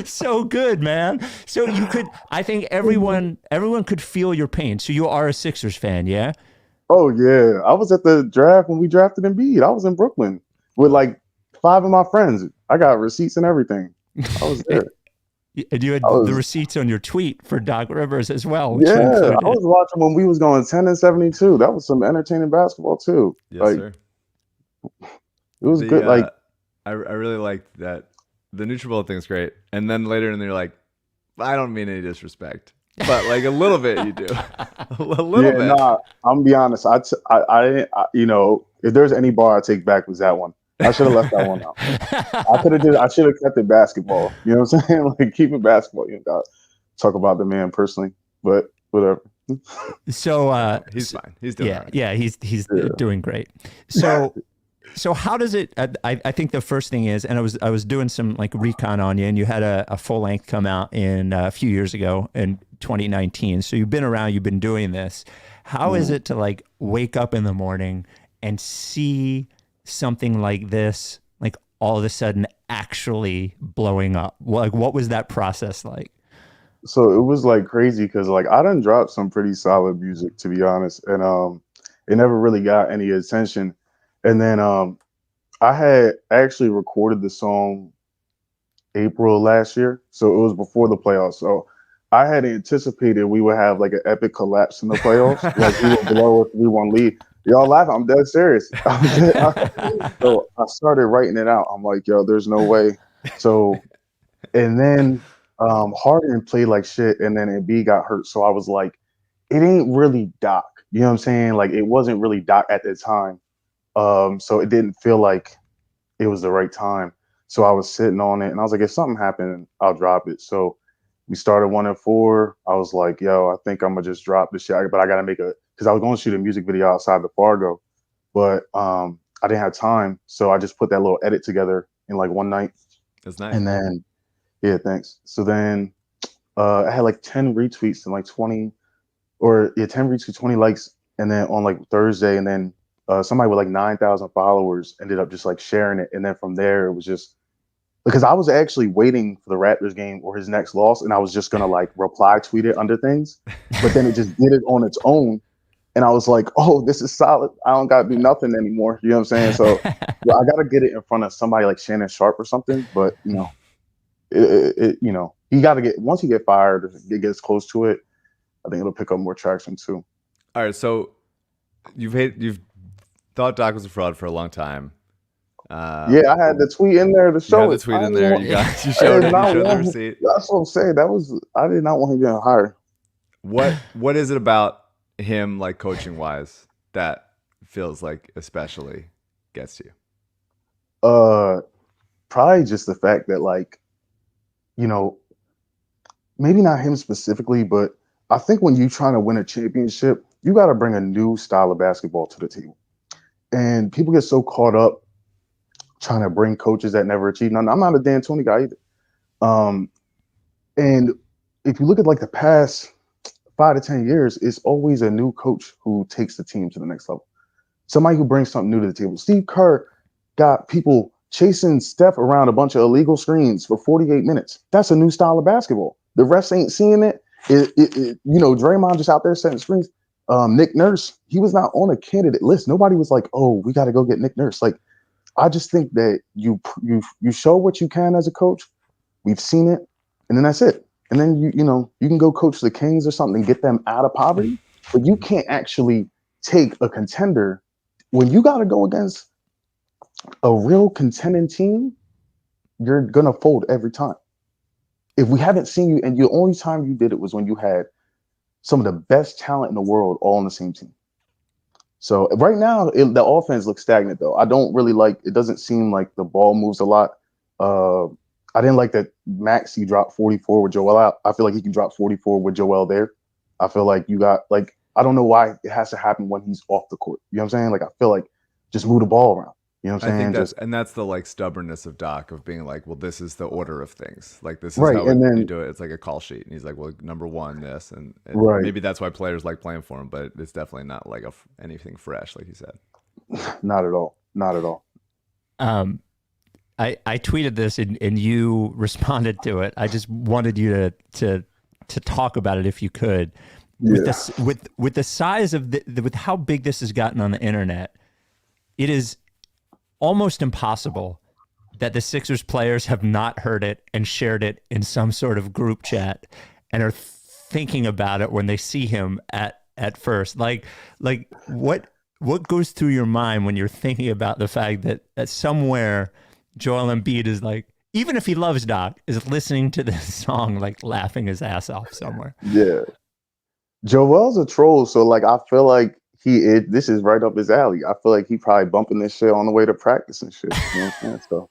So good, man. So you could, I think everyone could feel your pain. So you are a Sixers fan, yeah? Oh, yeah. I was at the draft when we drafted Embiid. I was in Brooklyn with like 5 of my friends. I got receipts and everything. I was there. And you had the receipts on your tweet for Doc Rivers as well. Yeah, I was watching when we was going 10-72. That was some entertaining basketball too. Yes, sir. It was good. Like I really liked that. The NutriBullet thing is great. And then later in there, like, I don't mean any disrespect, but like a little bit you do. A little bit. Nah, I'm gonna be honest. I you know, if there's any bar I take back was that one. I should have left that one out. I should have kept it basketball. You know what I'm saying? Like keep it basketball. You know, talk about the man personally, but whatever. So he's fine. He's doing all right. Yeah, he's doing great. So how does it? I think the first thing is, and I was doing some like recon on you, and you had a full length come out in a few years ago in 2019. So you've been around, you've been doing this. How is it to like wake up in the morning and see something like this, like all of a sudden actually blowing up? Like, what was that process like? So it was like crazy because like I done dropped some pretty solid music, to be honest, and it never really got any attention. And then I had actually recorded the song April last year, so it was before the playoffs. So I had anticipated we would have like an epic collapse in the playoffs, like we would blow a 3-1 lead. Y'all laughing? I'm dead serious. So I started writing it out. I'm like, yo, there's no way. So, and then Harden played like shit, and then Embiid got hurt. So I was like, it ain't really Doc. You know what I'm saying? Like it wasn't really Doc at the time. So it didn't feel like it was the right time. So I was sitting on it, and I was like, if something happened, I'll drop it. So we started 1-4. I was like, yo, I think I'm gonna just drop the shit, but I gotta make because I was going to shoot a music video outside the Fargo, but I didn't have time. So I just put that little edit together in like one night. That's nice. And then, yeah, thanks. So then I had like 10 retweets and like 10 retweets, 20 likes. And then on like Thursday, and then somebody with like 9,000 followers ended up just like sharing it. And then from there, it was just because I was actually waiting for the Raptors game or his next loss. And I was just going to like reply tweet it under things, but then it just did it on its own. And I was like, oh, this is solid. I don't got to do nothing anymore. You know what I'm saying? So well, I got to get it in front of somebody like Shannon Sharp or something. But, you know, you know, you got to get, once you get fired, or it gets close to it, I think it'll pick up more traction too. All right. So you've thought Doc was a fraud for a long time. Yeah, I had the tweet in there to show you had the tweet in there. You showed it. You showed the receipt. That's what I'm saying. I did not want him getting hired. What is it about him, like coaching wise, that feels like especially gets you? Probably just the fact that, like, you know, maybe not him specifically, but I think when you're trying to win a championship, you got to bring a new style of basketball to the table. And people get so caught up trying to bring coaches that never achieved. Now, I'm not a Dan Tony guy either. And if you look at like the past 5 to 10 years, it's always a new coach who takes the team to the next level. Somebody who brings something new to the table. Steve Kerr got people chasing Steph around a bunch of illegal screens for 48 minutes. That's a new style of basketball. The refs ain't seeing it. You know, Draymond just out there setting screens. Nick Nurse, he was not on a candidate list. Nobody was like, oh, we got to go get Nick Nurse. Like, I just think that you show what you can as a coach. We've seen it, and then that's it. And then you know you can go coach the Kings or something, get them out of poverty. But you can't actually take a contender when you got to go against a real contending team. You're gonna fold every time. If we haven't seen you, and the only time you did it was when you had some of the best talent in the world all on the same team. So right now, the offense looks stagnant, though. I don't really like it. Doesn't seem like the ball moves a lot. I didn't like that Maxey dropped 44 with Joel. I feel like he can drop 44 with Joel there. I feel like you got, like, I don't know why it has to happen when he's off the court. You know what I'm saying? Like, I feel like just move the ball around. You know what I'm saying? And that's the like stubbornness of Doc of being like, well, this is the order of things. Like this is right, how and then, you do it. It's like a call sheet. And he's like, well, number one, this. And right. Maybe that's why players like playing for him, but it's definitely not like anything fresh, like you said. Not at all. Not at all. I tweeted this and you responded to it. I just wanted you to talk about it if you could. Yeah. With the size of with how big this has gotten on the internet, it is almost impossible that the Sixers players have not heard it and shared it in some sort of group chat and are thinking about it when they see him at first. Like what goes through your mind when you're thinking about the fact that somewhere Joel Embiid is like even if he loves Doc, is listening to this song, like laughing his ass off somewhere. Yeah. Joel's a troll, so like I feel like this is right up his alley. I feel like he probably bumping this shit on the way to practice and shit. You know what I'm saying? So,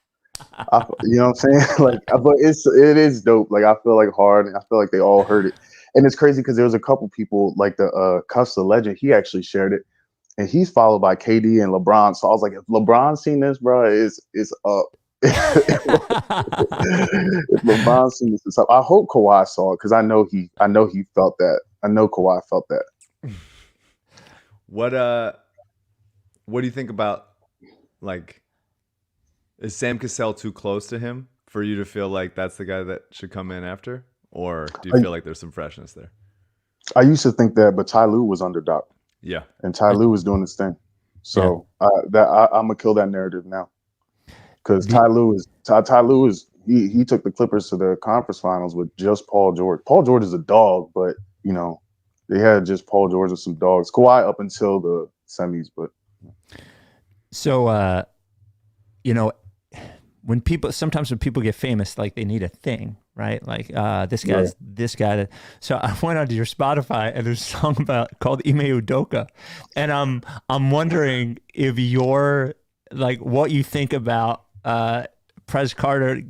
you know what I'm saying? Like, but it is dope. Like I feel like hard, and I feel like they all heard it, and it's crazy because there was a couple people like the Cuffs the Legend. He actually shared it, and he's followed by KD and LeBron. So I was like, if LeBron seen this, bro, it's up. If LeBron seen this, it's up. I hope Kawhi saw it because I know he felt that. I know Kawhi felt that. What do you think about, like, is Sam Cassell too close to him for you to feel like that's the guy that should come in after? Or do you feel like there's some freshness there? I used to think that, but Ty Lue was under Doc. Yeah. And Ty Lue was doing his thing. So I'm going to kill that narrative now. Because Ty Lue is he took the Clippers to the conference finals with just Paul George. Paul George is a dog, but, you know, they had just Paul George and some dogs. Kawhi up until the semis, but. So, you know, sometimes when people get famous, like they need a thing, right? Like this guy. So I went onto your Spotify and there's a song called Ime Udoka, and I'm wondering if you're like what you think about Prez Carter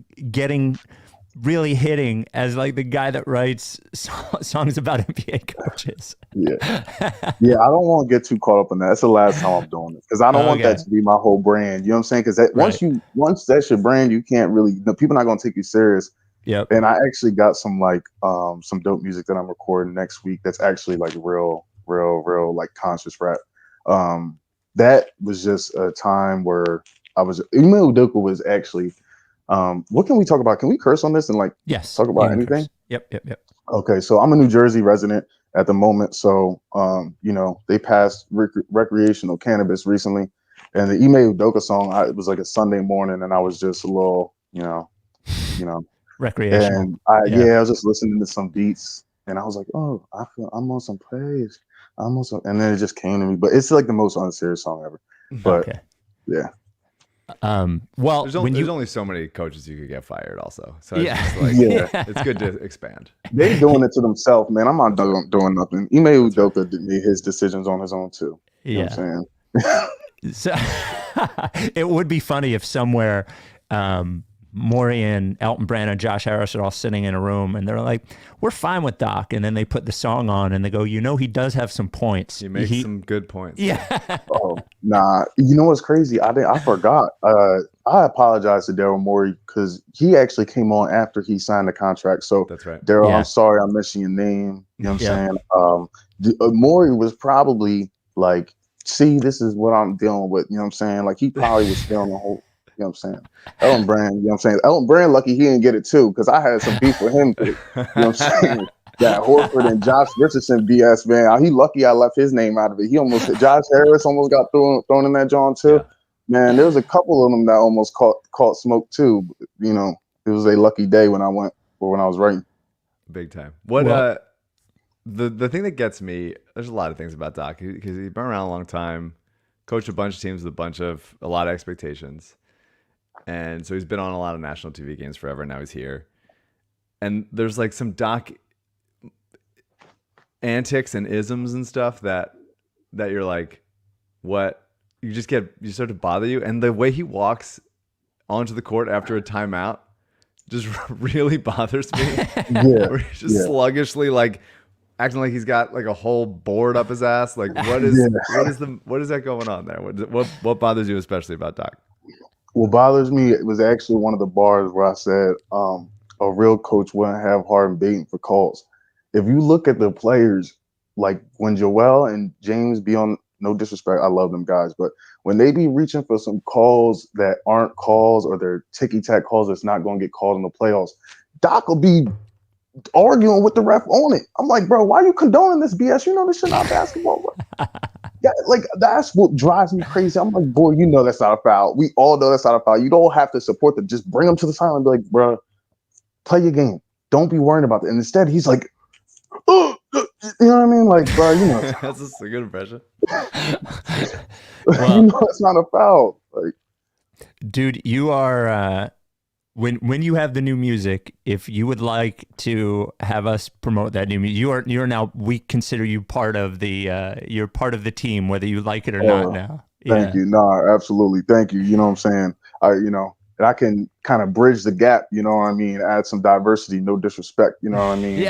really hitting as like the guy that writes songs about NBA coaches. Yeah, I don't want to get too caught up in that. That's the last time I'm doing it because I don't want that to be my whole brand. You know what I'm saying? Because once that's your brand, you can't really. People are not going to take you serious. Yep. And I actually got some some dope music that I'm recording next week. That's actually like real like conscious rap. That was just a time where Ime Udoka was actually. What can we talk about? Can we curse on this and talk about anything? Curse. Yep. Okay, so I'm a New Jersey resident at the moment. So, you know, they passed recreational cannabis recently, and the Ime Udoka song, it was like a Sunday morning, and I was just a little, you know, recreational. And I was just listening to some beats, and I was like, oh, I feel I'm on some praise. And then it just came to me. But it's like the most unserious song ever. But yeah. Well, there's only so many coaches you could get fired also. So it's good to expand. They're doing it to themselves, man. I'm not doing nothing. Ime Udoka made his decisions on his own too. You know what I'm saying? So it would be funny if somewhere Maury and Elton Brand and Josh Harris are all sitting in a room and they're like, we're fine with Doc. And then they put the song on and they go, you know, he does have some points. He makes some good points. Yeah. Oh, nah. You know what's crazy? I forgot. I apologize to Daryl Morey because he actually came on after he signed the contract. So that's right. Daryl, I'm sorry I'm missing your name. You know what I'm saying? Morey was probably like, see, this is what I'm dealing with. You know what I'm saying? Like he probably was feeling the whole. You know what I'm saying? Elton Brand, you know what I'm saying? Elton Brand, lucky he didn't get it too, because I had some beef with him. You know what I'm saying? That Horford and Josh Richardson BS, man. He lucky I left his name out of it. Josh Harris almost got thrown in that John too. Yeah. Man, there was a couple of them that almost caught smoke too. You know, it was a lucky day when I was writing. Big time. The thing that gets me, there's a lot of things about Doc because he's been around a long time, coached a bunch of teams with a lot of expectations. And so he's been on a lot of national TV games forever. Now he's here. And there's like some Doc antics and isms and stuff that you're like, what? You start to bother you. And the way he walks onto the court after a timeout just really bothers me. Where he's just sluggishly like acting like he's got like a whole board up his ass. Like what is that going on there? What bothers you especially about Doc? What bothers me was actually one of the bars where I said a real coach wouldn't have Harden baiting for calls. If you look at the players, like when Joel and James be on, no disrespect, I love them guys, but when they be reaching for some calls that aren't calls or they're ticky-tack calls that's not going to get called in the playoffs, Doc will be arguing with the ref on it. I'm like, bro, why are you condoning this BS? You know this shit not basketball. Yeah, like that's what drives me crazy. I'm like, boy, you know that's not a foul. We all know that's not a foul. You don't have to support them. Just bring them to the sideline and be like, bro, play your game. Don't be worried about it. And instead, he's like, you know what I mean? Like, bro, you know. That's a good impression. You know it's not a foul. Like, dude, you are when you have the new music, if you would like to have us promote that new music, you're now, we consider you part of the you're part of the team, whether you like it or not now. Thank you. No, absolutely. Thank you. You know what I'm saying? And I can kind of bridge the gap, you know what I mean? Add some diversity, no disrespect, you know what I mean?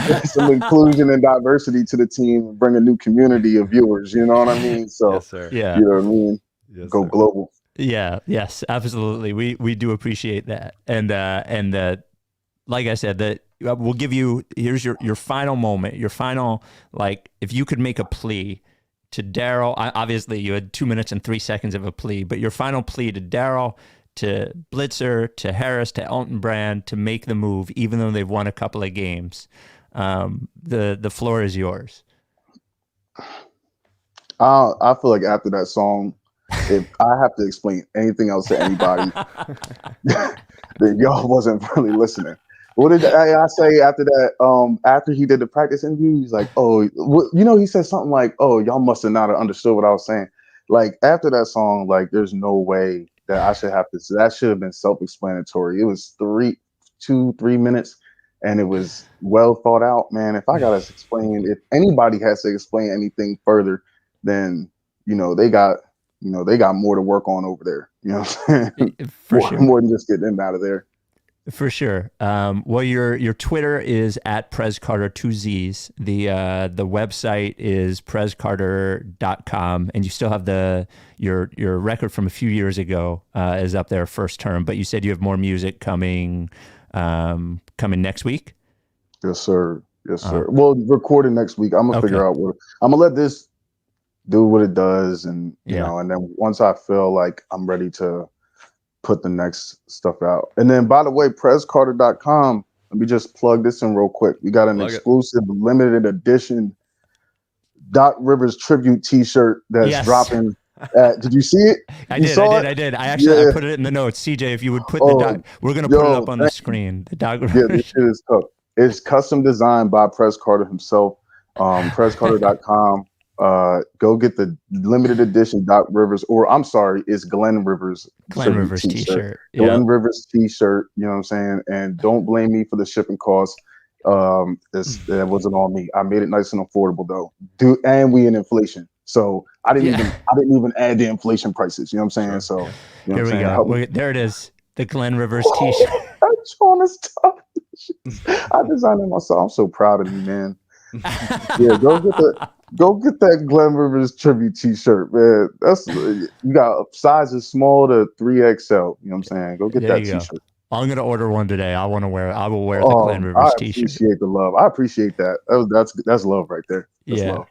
But some inclusion and diversity to the team and bring a new community of viewers, you know what I mean? So, yes, sir. Yeah. You know what I mean? Yes, Go sir. global. Yeah. Yes, absolutely. We do appreciate that. And like I said, that we'll give you, here's your final moment, your final, like, if you could make a plea to Daryl. Obviously, you had 2 minutes and 3 seconds of a plea, but your final plea to Daryl, to Blitzer, to Harris, to Elton Brand to make the move, even though they've won a couple of games. The floor is yours. I feel like after that song, if I have to explain anything else to anybody, then y'all wasn't really listening. What did I say after that? After he did the practice interview, he's like, "Oh, he said something like, oh, y'all must have not understood what I was saying." Like after that song, like there's no way that I should have to. That should have been self-explanatory. It was 3 minutes, and it was well thought out, man. If I gotta explain, if anybody has to explain anything further, then they got more to work on over there. You know what I'm saying? For sure. More than just getting them out of there. For sure. Well, your Twitter is at Prez Carter, 2 Z's. The website is prezcarter.com, and you still have your record from a few years ago is up there, first term. But you said you have more music coming next week. Yes, sir. Yes, sir. Well, recording next week. I'm gonna figure out what I'm gonna let this do what it does, and you know, and then once I feel like I'm ready to put the next stuff out. And then, by the way, prezcarter.com, let me just plug this in real quick. We got an exclusive limited edition Doc Rivers tribute t-shirt that's dropping. Did you see it? I did. I actually I put it in the notes. CJ, if you would put the Doc, we're going to put it up on the screen. The Doc Rivers. Yeah, this shit is tough. It's custom designed by Prez Carter himself. prezcarter.com. Go get the limited edition Doc Rivers, or I'm sorry, it's Glenn Rivers t-shirt. Glenn Rivers t-shirt, you know what I'm saying? And don't blame me for the shipping costs. That wasn't on me. I made it nice and affordable though. And we in inflation. So I didn't even add the inflation prices, you know what I'm saying? So here we go. There it is. The Glenn Rivers t-shirt. That's on this stuff. I designed it myself. I'm so proud of me, man. Yeah, go get that Glenn Rivers tribute t-shirt, man. That's you got sizes small to 3XL. You know what I'm saying? Go get that t-shirt. I'm gonna order one today. I want to wear it. I will wear the Glenn Rivers t-shirt. I appreciate the love. I appreciate that. That's love right there. That's love.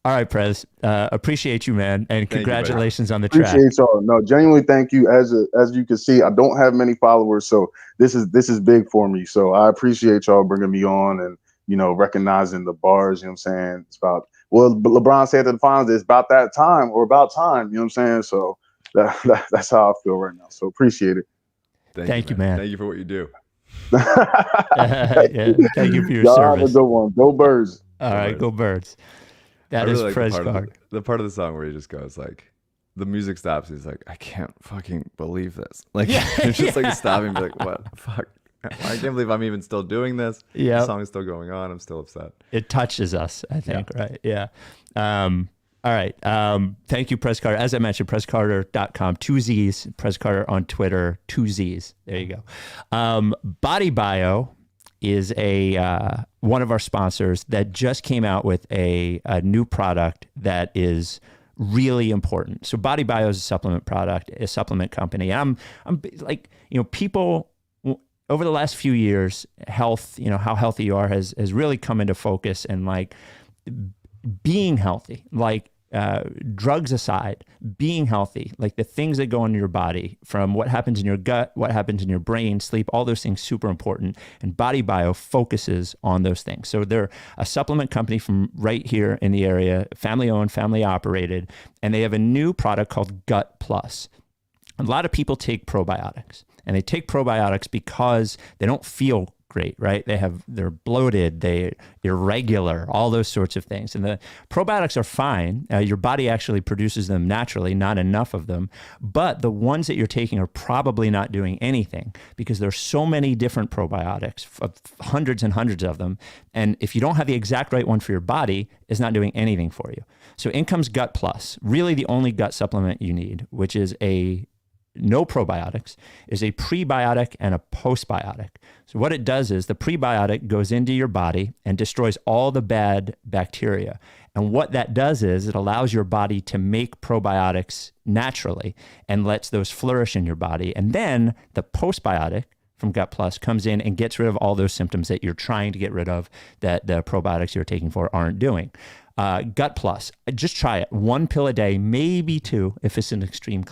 All right, Prez. Appreciate you, man, and congratulations on the track. Appreciate y'all. No, genuinely, thank you. As you can see, I don't have many followers, so this is big for me. So I appreciate y'all bringing me on and recognizing the bars. You know what I'm saying? It's about LeBron said at the finals, it's about that time or about time. You know what I'm saying? So that's how I feel right now. So appreciate it. Thank you, man. Thank you for what you do. Thank you for your y'all service. Have a good one. Go Birds. All right, go Birds. That is Prez Carter. The part of the song where he just goes like, the music stops. He's like, I can't fucking believe this. Like, it's just like stopping, be like, what the fuck? I can't believe I'm even still doing this. Yeah, the song is still going on. I'm still upset. It touches us, I think, right? Yeah. All right. Thank you, Prez Carter. As I mentioned, prezcarter.com, 2 Z's, Prez Carter on Twitter, 2 Z's. There you go. Body Bio is one of our sponsors that just came out with a new product that is really important. So Body Bio is a supplement product, a supplement company. I'm like, people over the last few years, health, how healthy you are has really come into focus, and like being healthy, like drugs aside, being healthy, like the things that go into your body, from what happens in your gut, what happens in your brain, sleep, all those things, super important. And Body Bio focuses on those things. So they're a supplement company from right here in the area, family owned, family operated, and they have a new product called Gut Plus. A lot of people take probiotics, and they take probiotics because they don't feel great, right? They're bloated, they're irregular, all those sorts of things. And the probiotics are fine. Your body actually produces them naturally, not enough of them. But the ones that you're taking are probably not doing anything because there's so many different probiotics, hundreds and hundreds of them. And if you don't have the exact right one for your body, it's not doing anything for you. So in comes Gut Plus, really the only gut supplement you need, which is no probiotics, is a prebiotic and a postbiotic. So what it does is the prebiotic goes into your body and destroys all the bad bacteria. And what that does is it allows your body to make probiotics naturally and lets those flourish in your body. And then the postbiotic from Gut Plus comes in and gets rid of all those symptoms that you're trying to get rid of that the probiotics you're taking for aren't doing. Gut Plus, just try it. 1 pill a day, maybe 2 if it's an extreme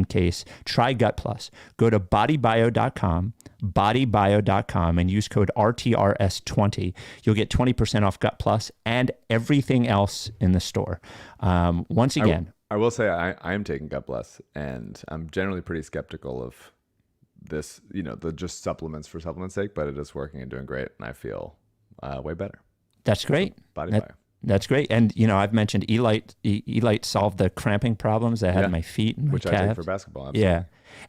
case. Try Gut Plus. Go to bodybio.com, and use code RTRS20. You'll get 20% off Gut Plus and everything else in the store. Once again, I will say I am taking Gut Plus, and I'm generally pretty skeptical of this, the just supplements for supplement's sake, but it is working and doing great, and I feel way better. That's great. Body Bio. That's great. And, I've mentioned Elite solved the cramping problems I had in my feet and my calves. I take for basketball. Absolutely. Yeah.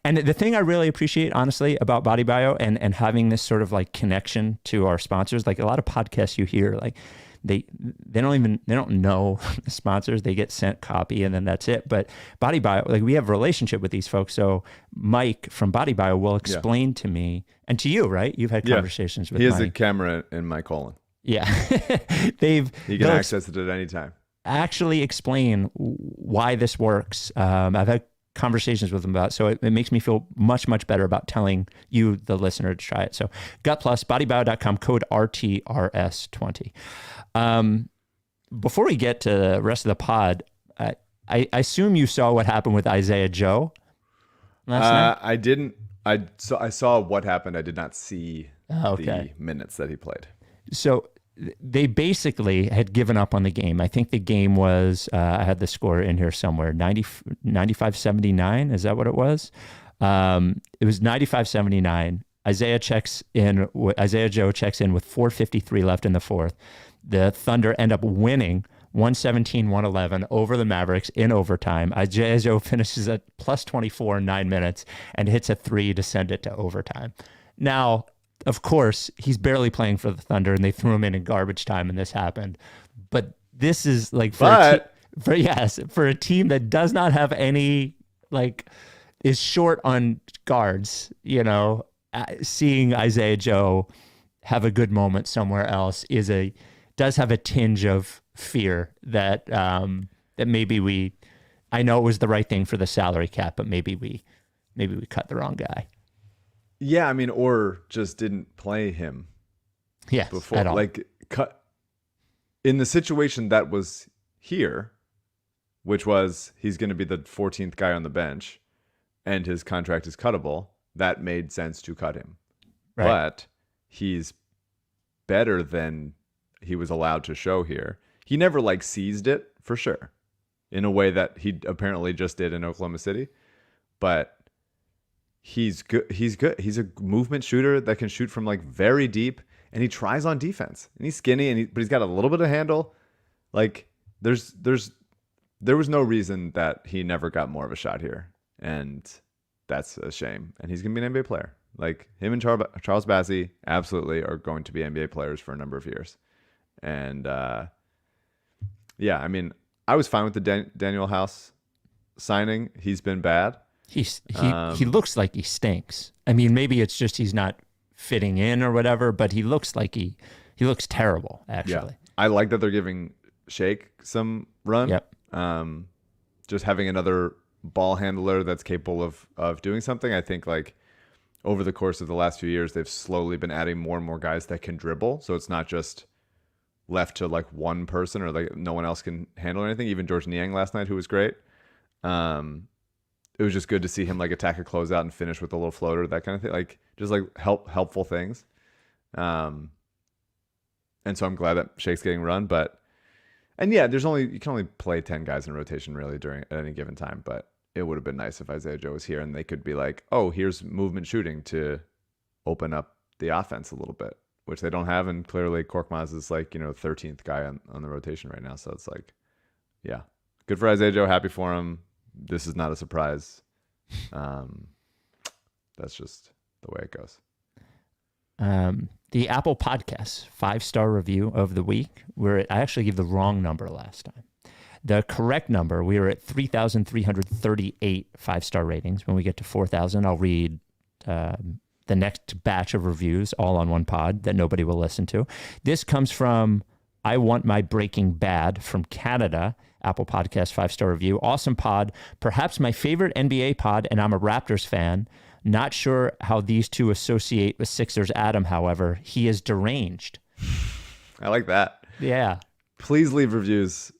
And the thing I really appreciate, honestly, about Body Bio and having this sort of like connection to our sponsors, like a lot of podcasts you hear, like they don't know the sponsors. They get sent copy and then that's it. But Body Bio, like we have a relationship with these folks. So Mike from Body Bio will explain to me and to you, right? You've had conversations with Mike. He has a camera in my colon. Yeah. You can access it at any time. Actually explain why this works. I've had conversations with them about it, so it makes me feel much, much better about telling you, the listener, to try it. So Gut Plus, bodybio.com, code RTRS20. Before we get to the rest of the pod, I assume you saw what happened with Isaiah Joe last night? I didn't. I saw what happened. I did not see the minutes that he played. So they basically had given up on the game. I think the game was, I had the score in here somewhere, 95-79. Is that what it was? It was 95-79. Isaiah Joe checks in with 4:53 left in the fourth. The Thunder end up winning 117-111 over the Mavericks in overtime. Isaiah Joe finishes at plus 24 in 9 minutes and hits a 3 to send it to overtime. Now, of course, he's barely playing for the Thunder, and they threw him in garbage time, and this happened. But this is like for a team that does not have any, like, is short on guards. Seeing Isaiah Joe have a good moment somewhere else does have a tinge of fear that that maybe I know it was the right thing for the salary cap, but maybe we cut the wrong guy. Yeah, I mean, or just didn't play him. Yes, before, at all. like cut in the situation that was here, which was he's going to be the 14th guy on the bench, and his contract is cuttable. That made sense to cut him, right. But he's better than he was allowed to show here. He never seized it for sure, in a way that he apparently just did in Oklahoma City, but. He's good. He's good. He's a movement shooter that can shoot from very deep, and he tries on defense. And he's skinny, but he's got a little bit of handle. There was no reason that he never got more of a shot here, and that's a shame. And he's gonna be an NBA player. Him and Charles Bassey absolutely are going to be NBA players for a number of years. And I mean, I was fine with the Daniel House signing. He's been bad. He looks like he stinks. I mean, maybe it's just he's not fitting in or whatever, but he looks like he looks terrible, actually. Yeah. I like that they're giving Shake some run. Yep. Just having another ball handler that's capable of doing something. I think over the course of the last few years, they've slowly been adding more and more guys that can dribble. So it's not just left to one person or no one else can handle anything. Even George Niang last night, who was great. It was just good to see him attack a closeout and finish with a little floater, that kind of thing. Just helpful things. And so I'm glad that Shake's getting run, you can only play 10 guys in rotation really at any given time, but it would have been nice if Isaiah Joe was here and they could be here's movement shooting to open up the offense a little bit, which they don't have. And clearly Korkmaz is like, 13th guy on the rotation right now. So it's like, yeah, good for Isaiah Joe. Happy for him. This is not a surprise. That's just the way it goes. The Apple Podcasts 5-star review of the week. I actually gave the wrong number last time. The correct number, we were at 3,338 5-star ratings. When we get to 4,000, I'll read the next batch of reviews all on one pod that nobody will listen to. This comes from I Want My Breaking Bad from Canada. Apple Podcast 5-star review. Awesome pod. Perhaps my favorite NBA pod, and I'm a Raptors fan. Not sure how these two associate with Sixers Adam, however. He is deranged. I like that. Yeah. Please leave reviews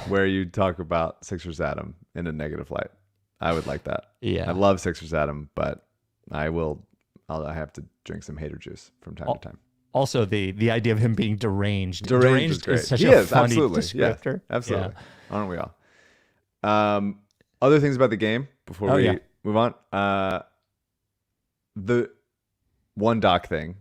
where you talk about Sixers Adam in a negative light. I would like that. Yeah. I love Sixers Adam, but I have to drink some hater juice from time to time. Also, the idea of him being deranged. Deranged is such he a is, funny absolutely. descriptor. Yeah, absolutely. Yeah. Aren't we all? Other things about the game before we move on. The one doc thing.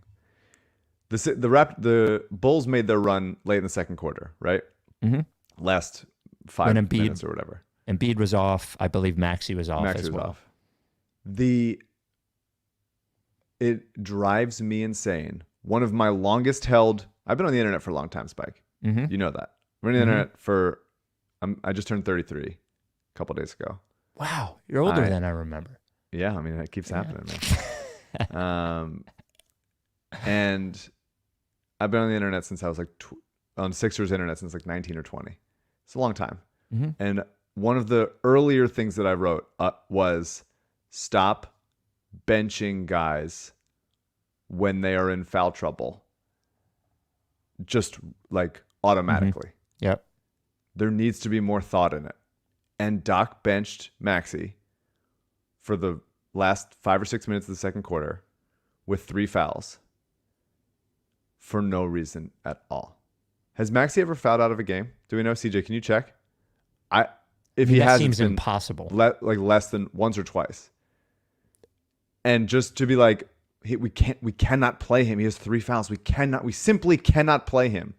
The Bulls made their run late in the second quarter, right? Mm-hmm. Last 5 minutes or whatever. Embiid was off. I believe Maxey was off as well. It drives me insane. One of my longest held. I've been on the internet for a long time, Spike. Mm-hmm. You know that. I've been on the internet for. I just turned 33 a couple days ago. Wow, you're older than I remember. Yeah, I mean it keeps happening, man. And I've been on the internet since I was like on Sixers internet since like 19 or 20. It's a long time. Mm-hmm. And one of the earlier things that I wrote was stop benching guys when they are in foul trouble. Just like automatically. Mm-hmm. Yep. There needs to be more thought in it. And Doc benched Maxey for the last 5 or 6 minutes of the second quarter with 3 fouls for no reason at all. Has Maxey ever fouled out of a game? Do we know? CJ, can you check? If he has, seems impossible. Like less than once or twice. And just to be like, we cannot play him. He has 3 fouls. We simply cannot play him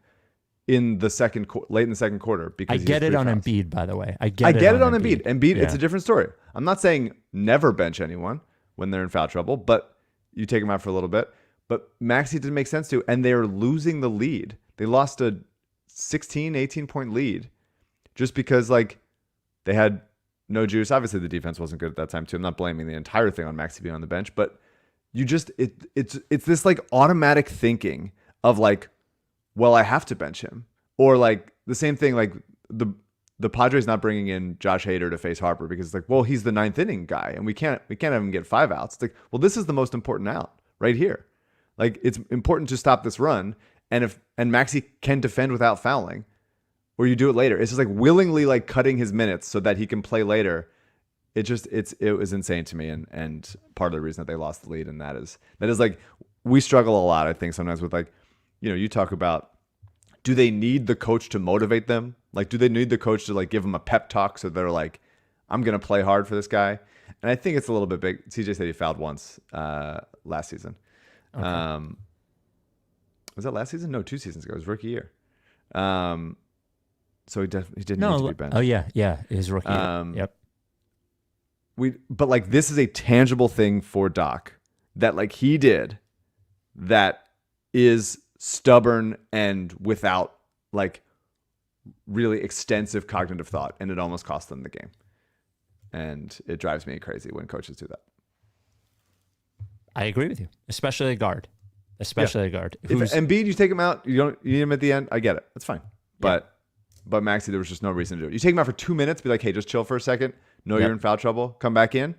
in the late in the second quarter because I get it on Embiid, by the way. I get it on Embiid. Embiid, it's a different story. I'm not saying never bench anyone when they're in foul trouble, but you take them out for a little bit. But Maxey didn't make sense to, and they're losing the lead. They lost a 16, 18-point lead just because like they had no juice. Obviously, the defense wasn't good at that time too. I'm not blaming the entire thing on Maxey being on the bench, but you just it's this like automatic thinking of like, well, I have to bench him, or like the same thing like the Padres not bringing in Josh Hader to face Harper because it's like, well, he's the 9th inning guy, and we can't have him get 5 outs. It's like, well, this is the most important out right here. Like it's important to stop this run, and Maxey can defend without fouling, or you do it later. It's just like willingly like cutting his minutes so that he can play later. It was insane to me, and part of the reason that they lost the lead, and that is like we struggle a lot, I think, sometimes with like, you talk about, do they need the coach to motivate them? Like, do they need the coach to like give them a pep talk so they're like, I'm gonna play hard for this guy? And I think it's a little bit big. CJ said he fouled once last season. Okay. Was that last season? No, 2 seasons ago. It was rookie year. So he didn't need to be benched. Oh yeah, his rookie year. Yep. But like this is a tangible thing for Doc that like he did that is stubborn and without like really extensive cognitive thought, and it almost cost them the game. And it drives me crazy when coaches do that. I agree with you, especially a guard. If Embiid, you take him out, you need him at the end. I get it, that's fine. But Maxey, there was just no reason to do it. You take him out for 2 minutes, be like, hey, just chill for a second. Know you're in foul trouble, come back in.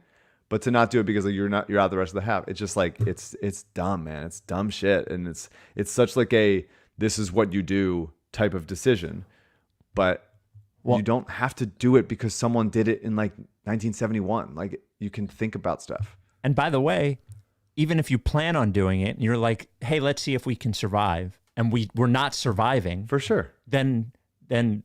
But to not do it because like, you're out the rest of the half. It's just like it's dumb, man. It's dumb shit, and it's such like a this is what you do type of decision. But you don't have to do it because someone did it in like 1971. Like you can think about stuff. And by the way, even if you plan on doing it and you're like, hey, let's see if we can survive, and we're not surviving for sure, then you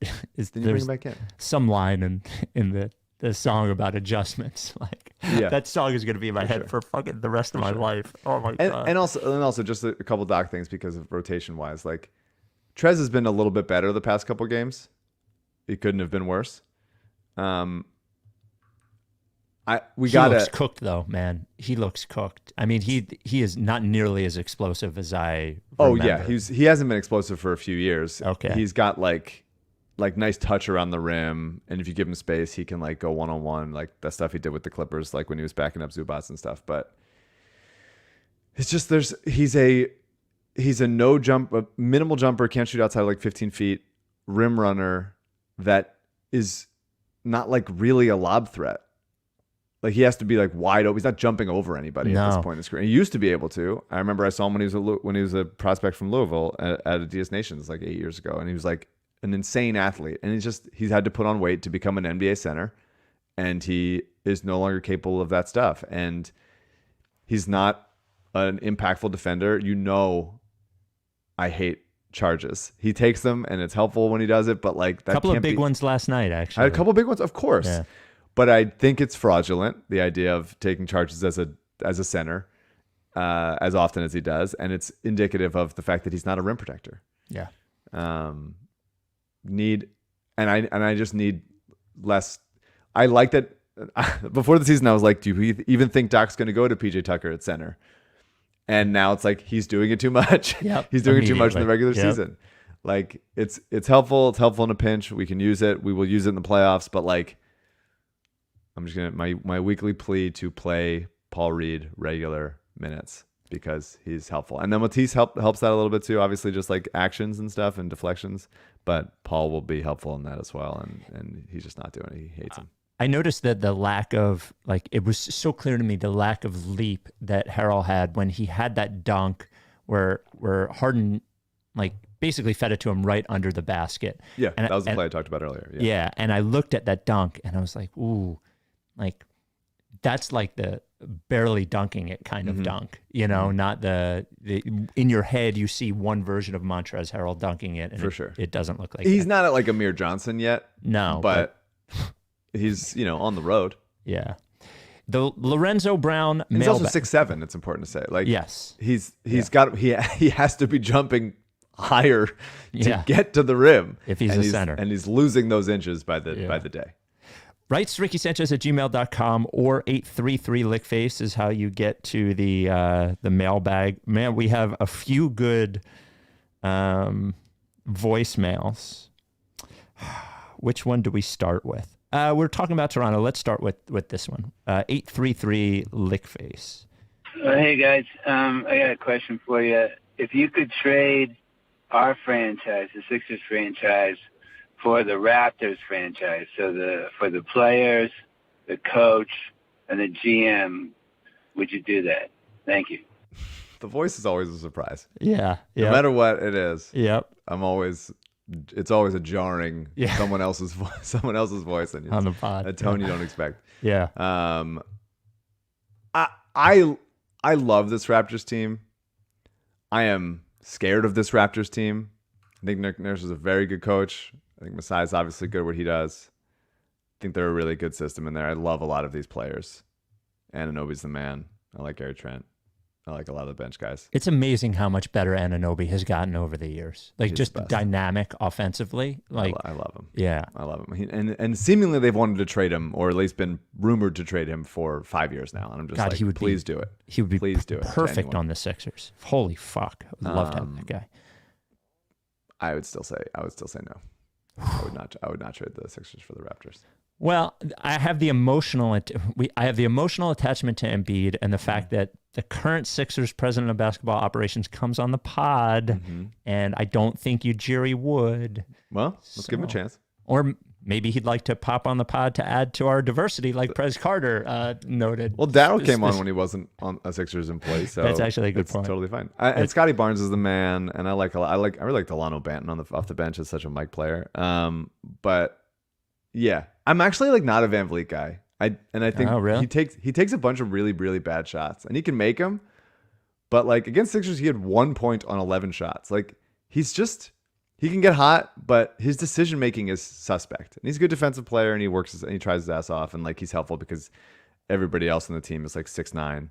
bring it back in. Some line in the song about adjustments. Like that song is going to be in my head for fucking the rest of my life. Oh my God. And also just a couple doc things because of rotation wise. Like Prez has been a little bit better the past couple games. He couldn't have been worse. He looks cooked though, man. He looks cooked. I mean, he is not nearly as explosive as I remember. Oh yeah, he hasn't been explosive for a few years. Okay. He's got like nice touch around the rim, and if you give him space, he can like go 1-on-1, like that stuff he did with the Clippers, like when he was backing up Zubats and stuff. But it's just he's a minimal jumper, can't shoot outside of like 15 feet, rim runner that is not like really a lob threat. Like he has to be like wide open. He's not jumping over anybody at this point in his career. He used to be able to. I remember I saw him when he was a prospect from Louisville at Adidas Nations like 8 years ago, and he was like an insane athlete. And he's had to put on weight to become an NBA center, and he is no longer capable of that stuff. And he's not an impactful defender. I hate charges. He takes them, and it's helpful when he does it. But like that, couple of big ones last night, actually. I had a couple of big ones, of course. Yeah. But I think it's fraudulent, the idea of taking charges as a center as often as he does, and it's indicative of the fact that he's not a rim protector. Yeah. I just need less. I like that. Before the season, I was like, do you even think Doc's going to go to PJ Tucker at center? And now it's like he's doing it too much. Yep. He's doing it too much in the regular season. Like it's helpful. It's helpful in a pinch. We can use it. We will use it in the playoffs. But like, I'm just gonna my weekly plea to play Paul Reed regular minutes because he's helpful. And then Matisse helps that a little bit too. Obviously, just like actions and stuff and deflections. But Paul will be helpful in that as well. And he's just not doing it. He hates him. I noticed that the lack of, like, it was so clear to me, the lack of leap that Harrell had when he had that dunk where Harden, like, basically fed it to him right under the basket. Yeah, that was the play I talked about earlier. Yeah, and I looked at that dunk, and I was like, ooh, like, that's like the barely dunking it kind of dunk, you know, not the in your head you see one version of Montrezl Harrell dunking it, and for sure it doesn't look like he's not at like Amir Johnson yet. No, but he's, on the road. Yeah. The Lorenzo Brown He's also 6'7", it's important to say. Like, yes. He has to be jumping higher to get to the rim. If he's a center. And he's losing those inches by the day. Writes RickySanchez@gmail.com or 833-LickFace is how you get to the mailbag. Man, we have a few good voicemails. Which one do we start with? We're talking about Toronto. Let's start with this one. 833-LickFace. Hey, guys. I got a question for you. If you could trade our franchise, the Sixers franchise, for the Raptors franchise, so for the players, the coach, and the GM, would you do that? Thank you. The voice is always a surprise. Yeah. No matter what it is. Yep. It's always a jarring someone else's voice and on the pod. A tone you don't expect. Yeah. I love this Raptors team. I am scared of this Raptors team. I think Nick Nurse is a very good coach. I think Masai is obviously good at what he does. I think they're a really good system in there. I love a lot of these players. Anunoby's the man. I like Gary Trent. I like a lot of the bench guys. It's amazing how much better Anunoby has gotten over the years. Like, he's just dynamic offensively. Like, I love him. Yeah. I love him. And seemingly they've wanted to trade him, or at least been rumored to trade him for 5 years now. And I'm just please do it. He would be perfect on the Sixers. Holy fuck. I would love to have that guy. I would still say no. I would not trade the Sixers for the Raptors. Well, I have the emotional attachment to Embiid, and the fact that the current Sixers president of basketball operations comes on the pod, and I don't think Ujiri would. Well, let's give him a chance. Or maybe he'd like to pop on the pod to add to our diversity, like Prez Carter noted. Well, Daryl came on when he wasn't on a Sixers employee, so that's actually a good point. Totally fine. And Scotty Barnes is the man, and I really like Delano Banton off the bench as such a Mike player. But yeah, I'm actually like not a Van Vliet guy. I think really? he takes a bunch of really, really bad shots, and he can make them. But like against Sixers, he had 1 point on 11 shots. Like he's he can get hot, but his decision making is suspect. And he's a good defensive player, and he tries his ass off, and like he's helpful because everybody else on the team is like 6'9",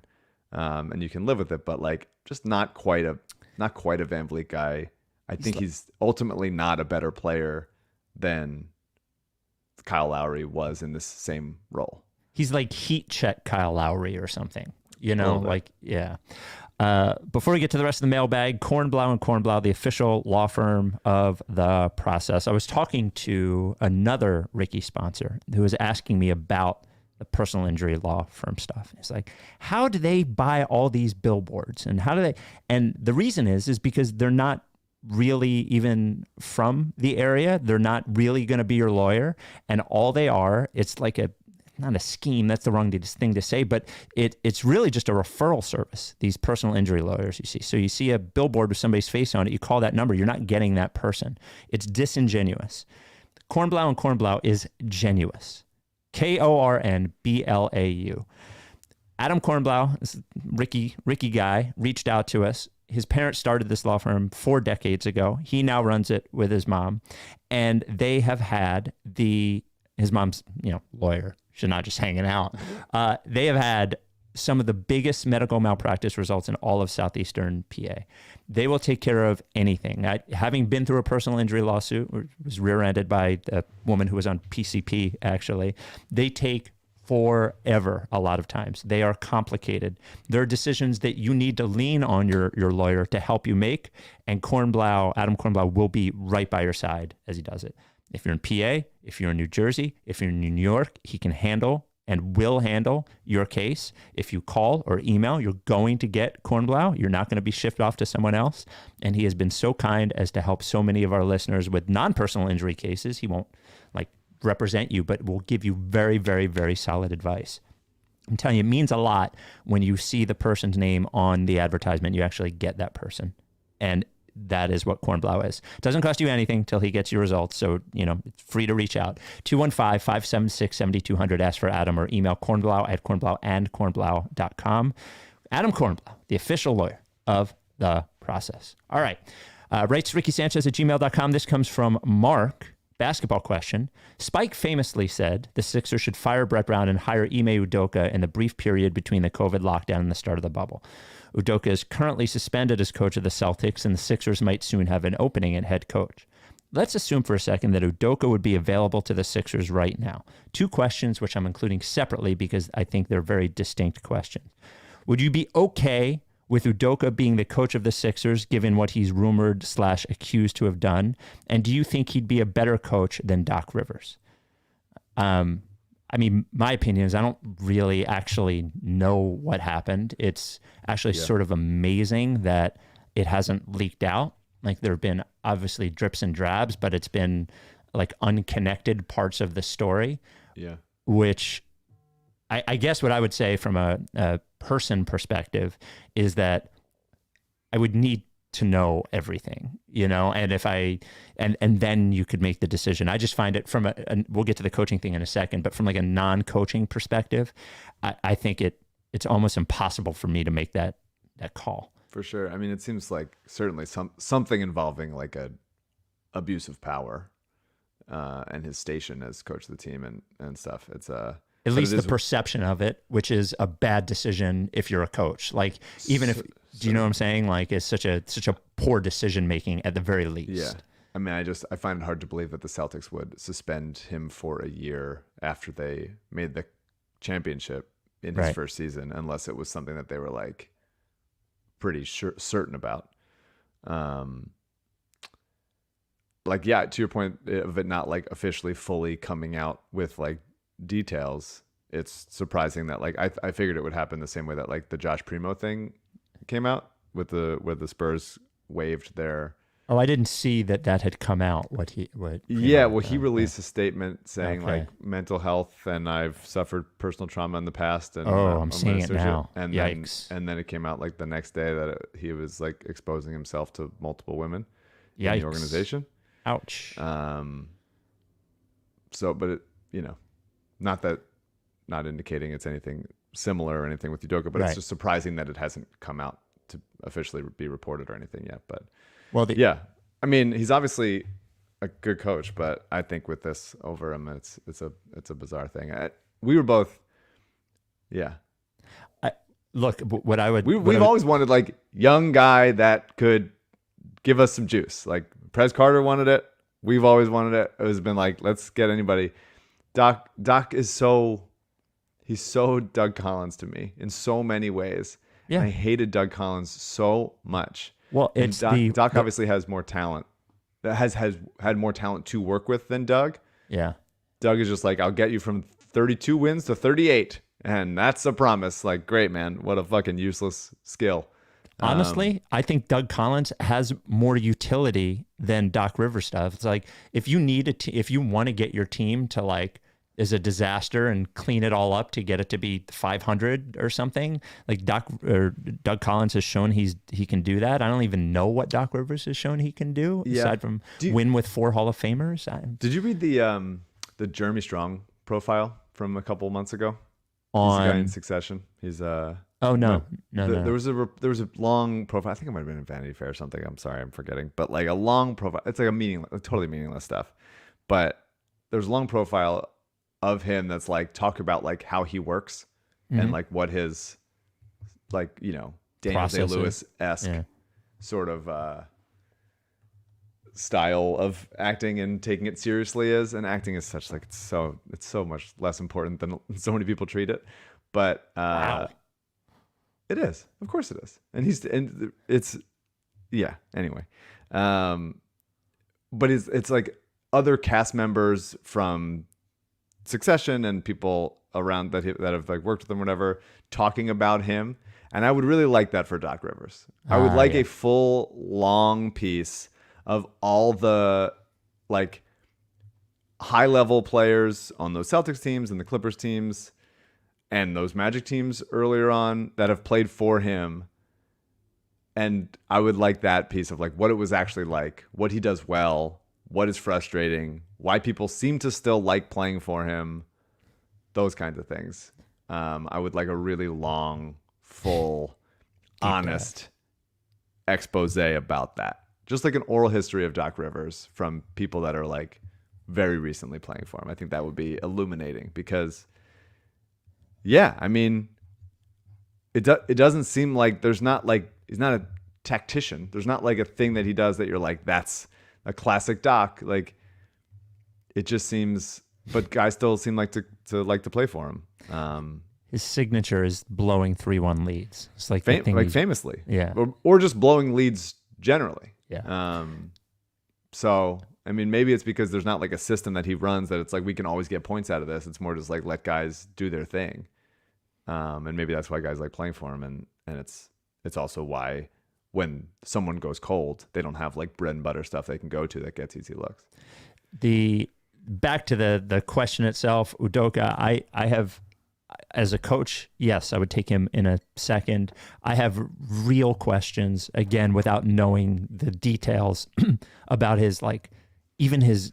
and you can live with it. But like, just not quite a Van Vliet guy. I think he's ultimately not a better player than Kyle Lowry was in this same role. He's like heat check Kyle Lowry or something, like, yeah. Before we get to the rest of the mailbag, Kornblau Kornblau, the official law firm of The Process. I was talking to another Ricky sponsor who was asking me about the personal injury law firm stuff. It's like, how do they buy all these billboards? And and the reason is because they're not really even from the area. They're not really going to be your lawyer. And all they are, it's like not a scheme, that's the wrong thing to say, but it's really just a referral service, these personal injury lawyers you see. So you see a billboard with somebody's face on it, you call that number, you're not getting that person. It's disingenuous. Kornblau Kornblau is genuous. Kornblau. Adam Kornblau, this Ricky guy, reached out to us. His parents started this law firm 4 decades ago. He now runs it with his mom, and they have had his mom's, lawyer. She's not just hanging out. They have had some of the biggest medical malpractice results in all of southeastern PA. They will take care of anything. Having been through a personal injury lawsuit, was rear-ended by a woman who was on PCP, actually, they take forever a lot of times. They are complicated. There are decisions that you need to lean on your lawyer to help you make, and Adam Kornblau will be right by your side as he does it. If you're in PA, if you're in New Jersey, if you're in New York, he can handle and will handle your case. If you call or email, you're going to get Kornblau. You're not going to be shifted off to someone else. And he has been so kind as to help so many of our listeners with non-personal injury cases. He won't represent you, but will give you very, very, very solid advice. I'm telling you, it means a lot when you see the person's name on the advertisement. You actually get that person. And that is what Kornblau is. It doesn't cost you anything till he gets your results. So, it's free to reach out. 215-576-7200. Ask for Adam or email kornblau@kornblau.com. Adam Kornblau, the official lawyer of The Process. All right. Writes RickySanchez@gmail.com. This comes from Mark. Basketball question. Spike famously said the Sixers should fire Brett Brown and hire Ime Udoka in the brief period between the COVID lockdown and the start of the bubble. Udoka is currently suspended as coach of the Celtics, and the Sixers might soon have an opening at head coach. Let's assume for a second that Udoka would be available to the Sixers right now. 2 questions, which I'm including separately because I think they're very distinct questions. Would you be okay with Udoka being the coach of the Sixers, given what he's rumored/accused to have done? And do you think he'd be a better coach than Doc Rivers? My opinion is I don't really actually know what happened. It's actually sort of amazing that it hasn't leaked out. Like, there have been obviously drips and drabs, but it's been like unconnected parts of the story. Yeah. Which I guess what I would say from a person perspective is that I would need to know everything, and if and then you could make the decision. I just find it from we'll get to the coaching thing in a second, but from like a non-coaching perspective, I think it's almost impossible for me to make that call. For sure. I mean, it seems like certainly something involving like a abuse of power, and his station as coach of the team and stuff. It's at least the perception of it, which is a bad decision if you're a coach. Like, even if, do you know what I'm saying? Like, it's such a poor decision making at the very least. Yeah. I mean, I find it hard to believe that the Celtics would suspend him for a year after they made the championship in his first season, unless it was something that they were like pretty certain about. To your point of it not like officially fully coming out with like details, it's surprising that like I figured it would happen the same way that like the Josh Primo thing came out with where the Spurs waived their. Oh, I didn't see that had come out. He released a statement saying like mental health, and I've suffered personal trauma in the past. And I'm seeing it now. And yikes! Then it came out like the next day that he was like exposing himself to multiple women in the organization. Ouch. Not indicating it's anything similar or anything with Udoka, but it's just surprising that it hasn't come out to officially be reported or anything yet. But I mean, he's obviously a good coach, but I think with this over him, it's a bizarre thing. We were both, yeah. Look, what I would we've always wanted like young guy that could give us some juice. Like Prez Carter wanted it. We've always wanted it. It has been like, let's get anybody. Doc is he's so Doug Collins to me in so many ways. Yeah. I hated Doug Collins so much. Well, it's Doc obviously has more talent. That has had more talent to work with than Doug. Yeah. Doug is just like, I'll get you from 32 wins to 38. And that's a promise. Like, great, man. What a fucking useless skill. Honestly, I think Doug Collins has more utility than Doc Rivers stuff. It's like, if you need if you want to get your team to like, is a disaster and clean it all up to get it to be 500 or something, like Doug Collins has shown he can do that. I don't even know what Doc Rivers has shown he can do aside from win with 4 Hall of Famers. Did you read the Jeremy Strong profile from a couple months ago? On He's a guy in Succession. He's no. There was a long profile. I think it might have been in Vanity Fair or something. I'm sorry, I'm forgetting. But like a long profile. It's like totally meaningless stuff. But there's a long profile of him that's like talk about like how he works and like what his like, you know, Daniel Day-Lewis-esque sort of style of acting and taking it seriously is. And acting is such like it's so much less important than so many people treat it. But wow. It is. Of course it is. And it's anyway. But it's like other cast members from Succession and people around that have like worked with him, whatever, talking about him. And I would really like that for Doc Rivers. I would like a full long piece of all the like high level players on those Celtics teams and the Clippers teams and those Magic teams earlier on that have played for him. And I would like that piece of like what it was actually like, what he does well, what is frustrating, why people seem to still like playing for him, those kinds of things. I would like a really long, full, honest expose about that. Just like an oral history of Doc Rivers from people that are like very recently playing for him. I think that would be illuminating because, I mean, it doesn't seem like there's not like, he's not a tactician. There's not like a thing that he does that you're like, that's a classic Doc. Like it just seems, but guys still seem like to like to play for him. His signature is blowing 3-1 leads. It's like famously, yeah, or just blowing leads generally. Yeah. So I mean, maybe it's because there's not like a system that he runs that it's like we can always get points out of this. It's more just like let guys do their thing, and maybe that's why guys like playing for him. And it's also why when someone goes cold, they don't have like bread and butter stuff they can go to that gets easy looks. Back to the question itself, Udoka, I have, as a coach, yes, I would take him in a second. I have real questions, again, without knowing the details about his, like, even his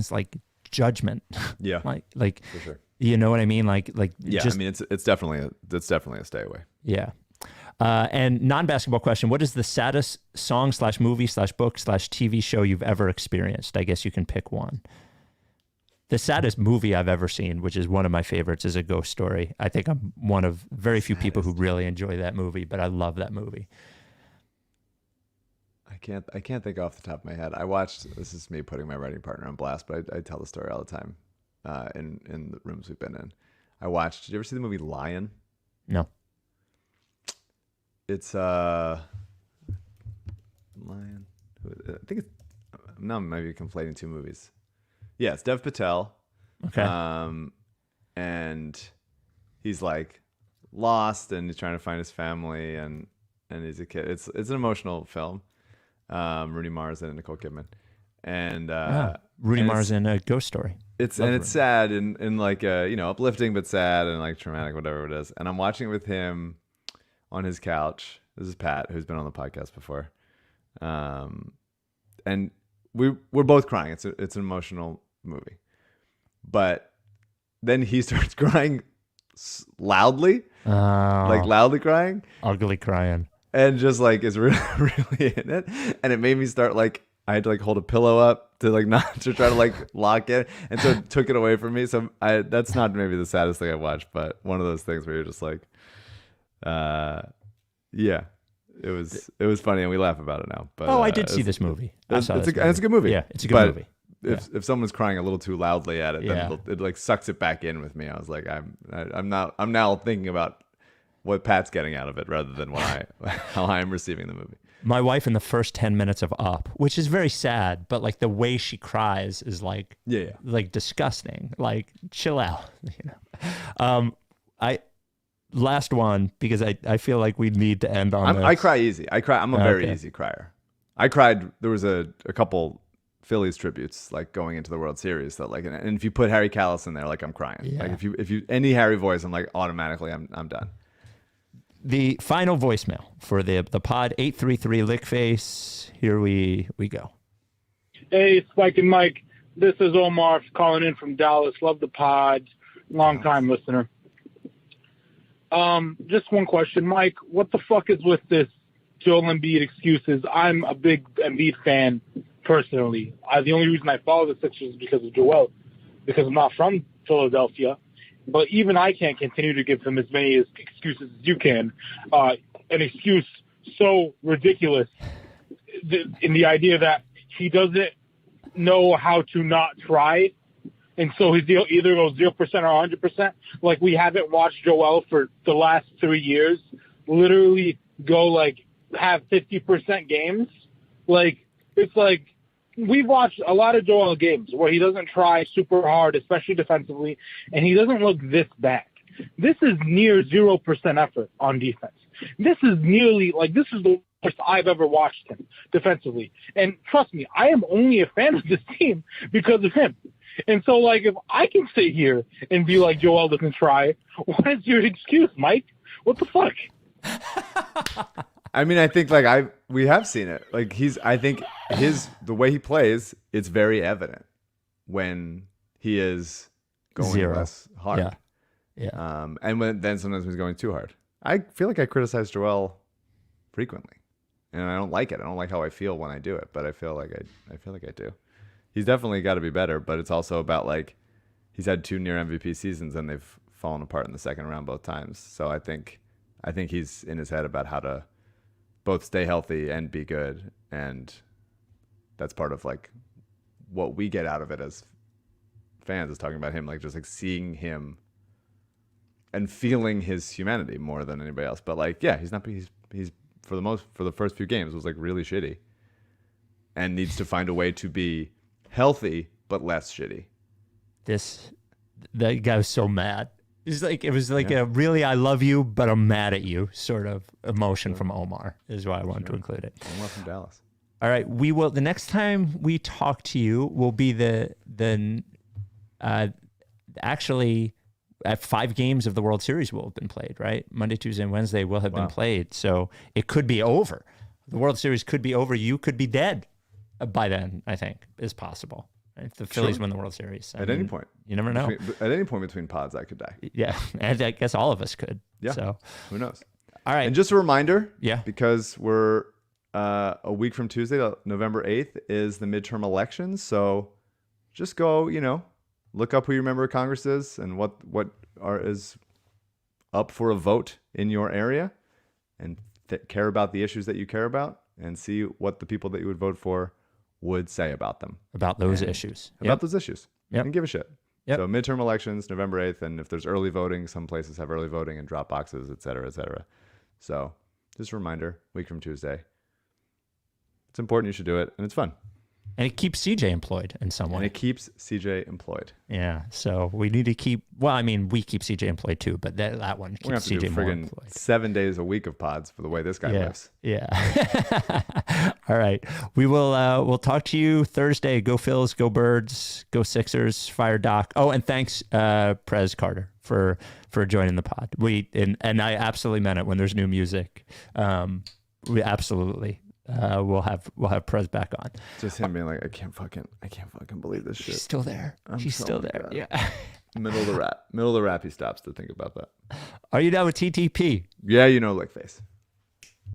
like judgment. Yeah. like for sure. You know what I mean? Like, yeah, I mean, it's definitely a stay away. Yeah. And non-basketball question, what is the saddest song / movie / book / TV show you've ever experienced? I guess you can pick one. The saddest movie I've ever seen, which is one of my favorites, is A Ghost Story. I think I'm one of very few people who really enjoy that movie, but I love that movie. I can't think off the top of my head. I watched, this is me putting my writing partner on blast, but I tell the story all the time in the rooms we've been in. Did you ever see the movie Lion? No. It's Lion. I think it's, now I might be conflating two movies. Yeah, it's Dev Patel. Okay. And he's like lost and he's trying to find his family and he's a kid. It's an emotional film. Rooney Mara's and Nicole Kidman. And Rooney Mara's in A Ghost Story. It's sad and like uplifting but sad and like traumatic, whatever it is. And I'm watching it with him on his couch. This is Pat, who's been on the podcast before. And we're both crying. It's an emotional movie. But then he starts crying loudly. Like loudly crying. Ugly crying. And just like is really, really in it. And it made me start like, I had to like hold a pillow up to like not to try to like lock it, and so it took it away from me. So that's not maybe the saddest thing I watched, but one of those things where you're just like, yeah, it was funny, and we laugh about it now. But I did see this movie. It's a good movie. Yeah, it's a good movie. If someone's crying a little too loudly at it, then it like sucks it back in with me. I was like, I'm now thinking about what Pat's getting out of it rather than how I'm receiving the movie. My wife in the first 10 minutes of Up, which is very sad, but like the way she cries is like like disgusting. Like chill out, you know. Last one, because I feel like we need to end on this. I cry easy. I'm a very easy crier. I cried. There was a couple Phillies tributes like going into the World Series that like, and if you put Harry Callis in there, like I'm crying. Yeah. Like if you any Harry voice, I'm like automatically I'm done. The final voicemail for the pod, 833 Lickface. Here we go. Hey, Spike and Mike. This is Omar calling in from Dallas. Love the pod. Long time listener. Just one question, Mike. What the fuck is with this Joel Embiid excuses? I'm a big Embiid fan personally. The only reason I follow the Sixers is because of Joel, because I'm not from Philadelphia. But even I can't continue to give him as many excuses as you can. An excuse so ridiculous in the idea that he doesn't know how to not try. And so he either goes 0% or 100%. Like we haven't watched Joel for the last 3 years literally go like have 50% games. Like it's like we've watched a lot of Joel games where he doesn't try super hard, especially defensively, and he doesn't look this bad. This is near 0% effort on defense. This is the worst I've ever watched him defensively. And trust me, I am only a fan of this team because of him. And so, like, if I can sit here and be like, Joel doesn't try, what is your excuse, Mike? What the fuck? I mean, I think like we have seen it. Like the way he plays, it's very evident when he is going less hard. Yeah. And then sometimes he's going too hard. I feel like I criticize Joel frequently, and I don't like it. I don't like how I feel when I do it, but I feel like I do. He's definitely got to be better, but it's also about like he's had 2 near MVP seasons and they've fallen apart in the second round both times. So I think he's in his head about how to both stay healthy and be good, and that's part of like what we get out of it as fans is talking about him, like just like seeing him and feeling his humanity more than anybody else. But like, yeah, he's for the first few games was like really shitty and needs to find a way to be healthy but less shitty. That guy was so mad. It was like a really I love you but I'm mad at you sort of emotion from Omar is why I wanted to include it. Omar from Dallas. All right, we will. The next time we talk to you will be actually at 5 games of the World Series will have been played. Right, Monday, Tuesday, and Wednesday will have been played. So it could be over. The World Series could be over. You could be dead by then. I think is possible. If the Phillies win the World Series, any point, you never know. At any point between pods, I could die. Yeah, and I guess all of us could. Yeah. So who knows? All right. And just a reminder, yeah, because we're a week from Tuesday, November 8th, is the midterm elections. So just go, look up who your member of Congress is and what is up for a vote in your area, and care about the issues that you care about, and see what the people that you would vote for would say about them. About those issues. About those issues. Yep. And give a shit. Yep. So midterm elections, November 8th, and if there's early voting, some places have early voting and drop boxes, et cetera, et cetera. So just a reminder, week from Tuesday. It's important, you should do it, and it's fun. And it keeps CJ employed in some way. And it keeps CJ employed. Yeah, so we need to keep, we keep CJ employed too, but that one keeps CJ more employed. 7 days a week of pods for the way this guy lives. Yeah. All right. We will we'll talk to you Thursday. Go Phils, go Birds, go Sixers, fire Doc. Oh, and thanks Prez Carter for joining the pod. And I absolutely meant it when there's new music. We absolutely we'll have Prez back on. Just him being like, I can't fucking believe this shit. She's still there. She's still there. God. Yeah. Middle of the rap. He stops to think about that. Are you down with TTP? Yeah, Lickface.